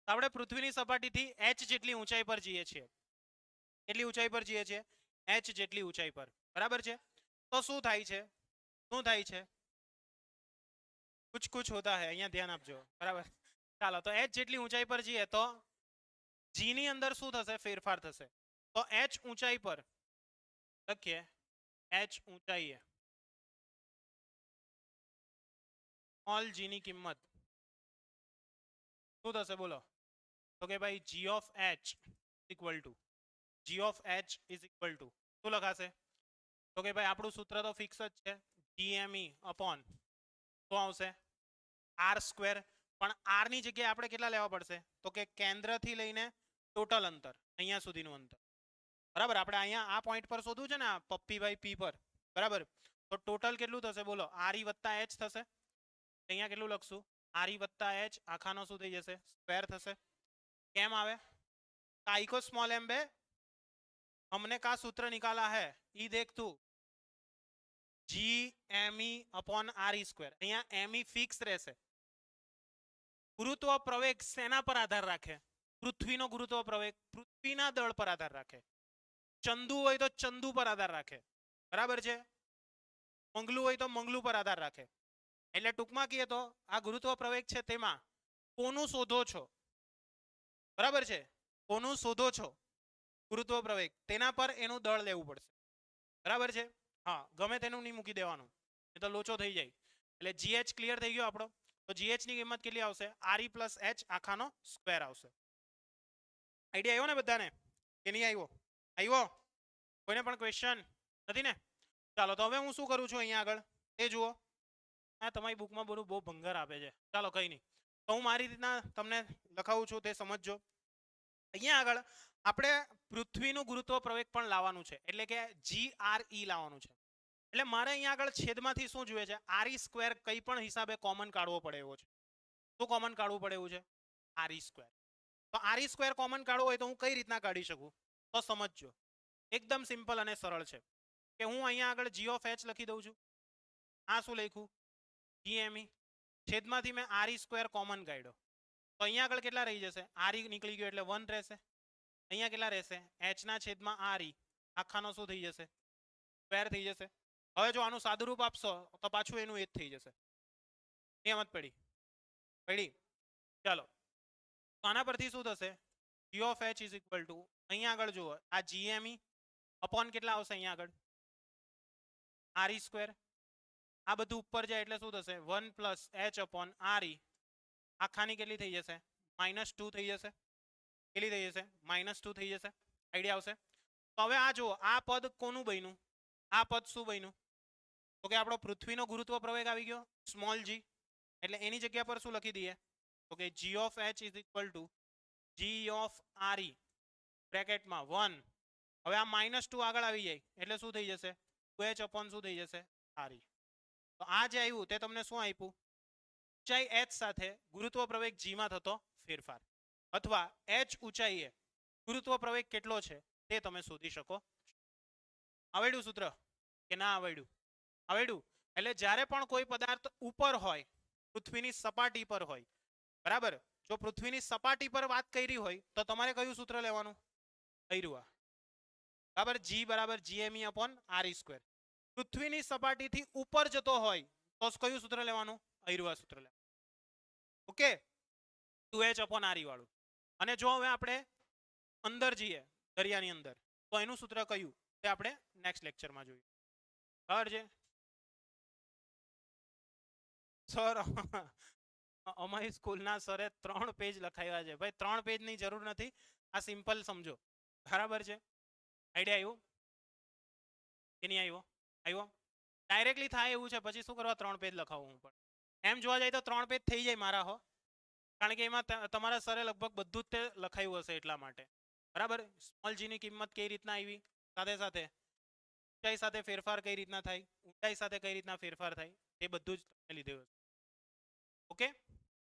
આપણે પૃથ્વીની સપાટીથી h જેટલી ઊંચાઈ પર જઈએ છીએ. કેટલી ઊંચાઈ પર જઈએ છીએ? h જેટલી ઊંચાઈ પર, બરાબર છે? તો શું થાય છે? શું થાય છે? कुछ कुछ होता है, અહીંયા ધ્યાન આપજો, બરાબર? ચાલો તો h જેટલી ઊંચાઈ પર જઈએ તો g ની અંદર શું થશે? ફેરફાર થશે. તો h ઊંચાઈ પર લખીએ, h ઊંચાઈએ સ્મોલ g ની કિંમત શું થશે બોલો? તો કે ભાઈ g of h equal to g of h is equal to શું લખાશે? તો કે ભાઈ આપણું સૂત્ર તો ફિક્સ જ છે, gme અપોન શું આવશે? r square. પણ r ની જગ્યાએ આપણે કેટલા લેવા પડશે? તો કે કેન્દ્રથી લઈને ટોટલ અંતર, અહીંયા સુધીનું અંતર, બરાબર? આપણે અહીંયા આ પોઈન્ટ પર શોધવું છે ને, આ પપ્પી બાય p પર, બરાબર? તો ટોટલ કેટલું થશે બોલો? re વત્તા h થશે. અહીંયા કેટલું લખશું? re વત્તા h આખાનો શું થઈ જશે? સ્ક્વેર થશે. કેમ આવે? काई को स्मॉल एम बे हमने का सूत्र निकाला है, ई देख तू, G M E upon R E square. અહીંયા એમ ઈ ફિક્સ રહેશે. ગુરુત્વ પ્રવેગ શેના પર આધાર રાખે? પૃથ્વીનો ગુરુત્વ પ્રવેગ પૃથ્વીના દળ પર આધાર રાખે. ચંદુ હોય તો ચંદુ પર આધાર રાખે, બરાબર છે? મંગલું હોય તો મંગલું પર આધાર રાખે. એટલે ટૂંકમાં કહીએ તો આ ગુરુત્વ પ્રવેગ છે તેમાં કોનું શોધો છો, બરાબર છે? કોનું શોધો છો ગુરુત્વ પ્રવેગ, તેના પર એનું દળ લેવું પડશે, બરાબર છે? હા, ગમે તેનું નહીં મૂકી દેવાનું, એ તો લોચો થઈ જાય. એટલે gh ક્લિયર થઈ ગયો આપણો. તો gh ની કિંમત કેટલી આવશે? re પ્લસ h આખાનો સ્ક્વેર આવશે. આઈડિયા આવ્યો ને બધાને કે નહીં આવ્યો? આવ્યો? કોઈને પણ ક્વેશ્ચન નથી ને? ચાલો તો હવે હું શું કરું છું અહીંયા આગળ એ જુઓ. હા, તમારી બુકમાં બધું બહુ ભંગાર આપે છે. ચાલો કંઈ નહીં, તો હું મારી રીતના તમને લખાવું છું, તે સમજજો. અહીંયા આગળ આપણે પૃથ્વીનું ગુરુત્વ પ્રવેગ પણ લાવવાનું છે, એટલે કે GRE લાવવાનું છે. એટલે મારે અહીંયા આગળ છેદમાંથી શું જોઈએ છે? RE સ્ક્વેર કંઈ પણ હિસાબે કોમન કાઢવો પડે એવો છે. શું કોમન કાઢવું પડે એવું છે? RE square. તો RE સ્ક્વેર કોમન કાઢવો હોય તો હું કઈ રીતના કાઢી શકું? તો સમજજો, એકદમ સિમ્પલ અને સરળ છે કે હું અહીંયા આગળ g ઓફ h લખી દઉં છું. આ શું લખ્યું? GME. છેદમાંથી મેં RE સ્ક્વેર કોમન કાઢ્યો, તો અહીંયા આગળ કેટલા રહી જશે? RE નીકળી ગયો એટલે 1 રહેશે. અહીંયા કેટલા રહેશે? h ના છેદમાં RE આખાનો શું થઈ જશે? સ્ક્વેર થઈ જશે. હવે જો આનું સાદુરૂપ આપશો તો પાછું એનું એ જ થઈ જશે. નિયમત પડી પડી. ચાલો તો આના પરથી શું થશે? g of h is equal to અહીંયા આગળ જુઓ, આ GME અપોન કેટલા આવશે? અહીંયા આગળ RE સ્ક્વેર. આ બધું ઉપર જાય એટલે શું થશે? 1 પ્લસ h અપોન RE આખાની કેટલી થઈ જશે? -2 થઈ જશે. કેટલી થઈ જશે? -2 થઈ જશે. આઈડિયા આવશે? તો હવે આ જુઓ, આ પદ કોનું બન્યું? આ પદ શું બન્યું? તો કે આપણો પૃથ્વીનો ગુરુત્વ પ્રવેગ આવી ગયો સ્મોલ g, એટલે એની જગ્યા પર શું લખી દઈએ? તો કે g of h is equal to g of RE બ્રેકેટમાં 1. હવે આ -2 આગળ આવી જાય એટલે શું થઈ જશે? 2h અપોન શું થઈ જશે? RE. તો આ જે આવ્યું તે તમને શું આપ્યું? ઊંચાઈ h સાથે ગુરુત્વ પ્રવેગ g માં થતો ફેરફાર, અથવા h ઊંચાઈએ ગુરુત્વ પ્રવેગ કેટલો છે તે તમે શોધી શકો. આવડ્યું સૂત્ર કે ના આવડ્યું? આવડ્યું. એટલે જ્યારે પણ કોઈ પદાર્થ ઉપર હોય, પૃથ્વીની સપાટી પર હોય, બરાબર? જો પૃથ્વીની સપાટી પર વાત કરી હોય તો તમારે કયું સૂત્ર લેવાનું? કર્યું બરાબર જી બરાબર જીએમઈ અપોન આર સ્ક્વેર. પૃથ્વીની સપાટીથી ઉપર જતો હોય તો કયું સૂત્ર લેવાનું? અયરુઆ સૂત્ર લેવાનું. ઓકે 2h અપોન આર વાળું. અને જો હવે આપણે અંદર જઈએ દરિયાની અંદર તો એનું સૂત્ર કયું તે આપણે નેક્સ્ટ લેક્ચરમાં જોઈએ. બરાબર છે સર? અમારી સ્કૂલના સરે 3 પેજ લખાવ્યા છે ભાઈ. 3 પેજની જરૂર નથી, આ સિમ્પલ સમજો. બરાબર છે? આઈડિયા આવ્યો કે નહીં આવ્યો? આવ્યો? ડાયરેક્ટલી થાય એવું છે પછી શું કરવા 3 પેજ લખાવું હું? પણ એમ જોવા જાય તો 3 પેજ થઈ જાય મારા હો, કારણ કે એમાં તમારા સરે લગભગ બધું જ તે લખાયું હશે એટલા માટે. બરાબર? સ્મોલ જી ની કિંમત કઈ રીતના આવી, સાથે સાથે ઊંચાઈ સાથે ફેરફાર કઈ રીતના થાય, ઊંચાઈ સાથે કઈ રીતના ફેરફાર થાય, એ બધું જ તમે લીધું હશે. ઓકે,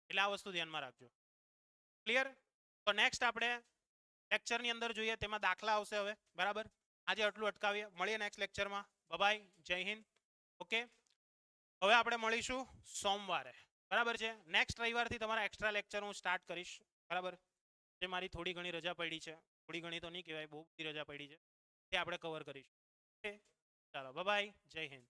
એટલે આ વસ્તુ ધ્યાનમાં રાખજો. ક્લિયર? તો નેક્સ્ટ આપણે લેક્ચરની અંદર જોઈએ, તેમાં દાખલા આવશે હવે. બરાબર? આજે આટલું અટકાવીએ, મળીએ નેક્સ્ટ લેક્ચરમાં. બાય, જય હિન્દ. ઓકે, હવે આપણે મળીશું સોમવારે. બરાબર છે? નેક્સ્ટ રવિવારથી તમારા એક્સ્ટ્રા લેક્ચર હું સ્ટાર્ટ કરીશ. બરાબર? જે મારી થોડી ઘણી રજા પડી છે, થોડી ઘણી તો નહીં કહેવાય, બહુ બધી રજા પડી છે, તે આપણે કવર કરીશું. ઓકે, ચાલો બાય, જય હિન્દ.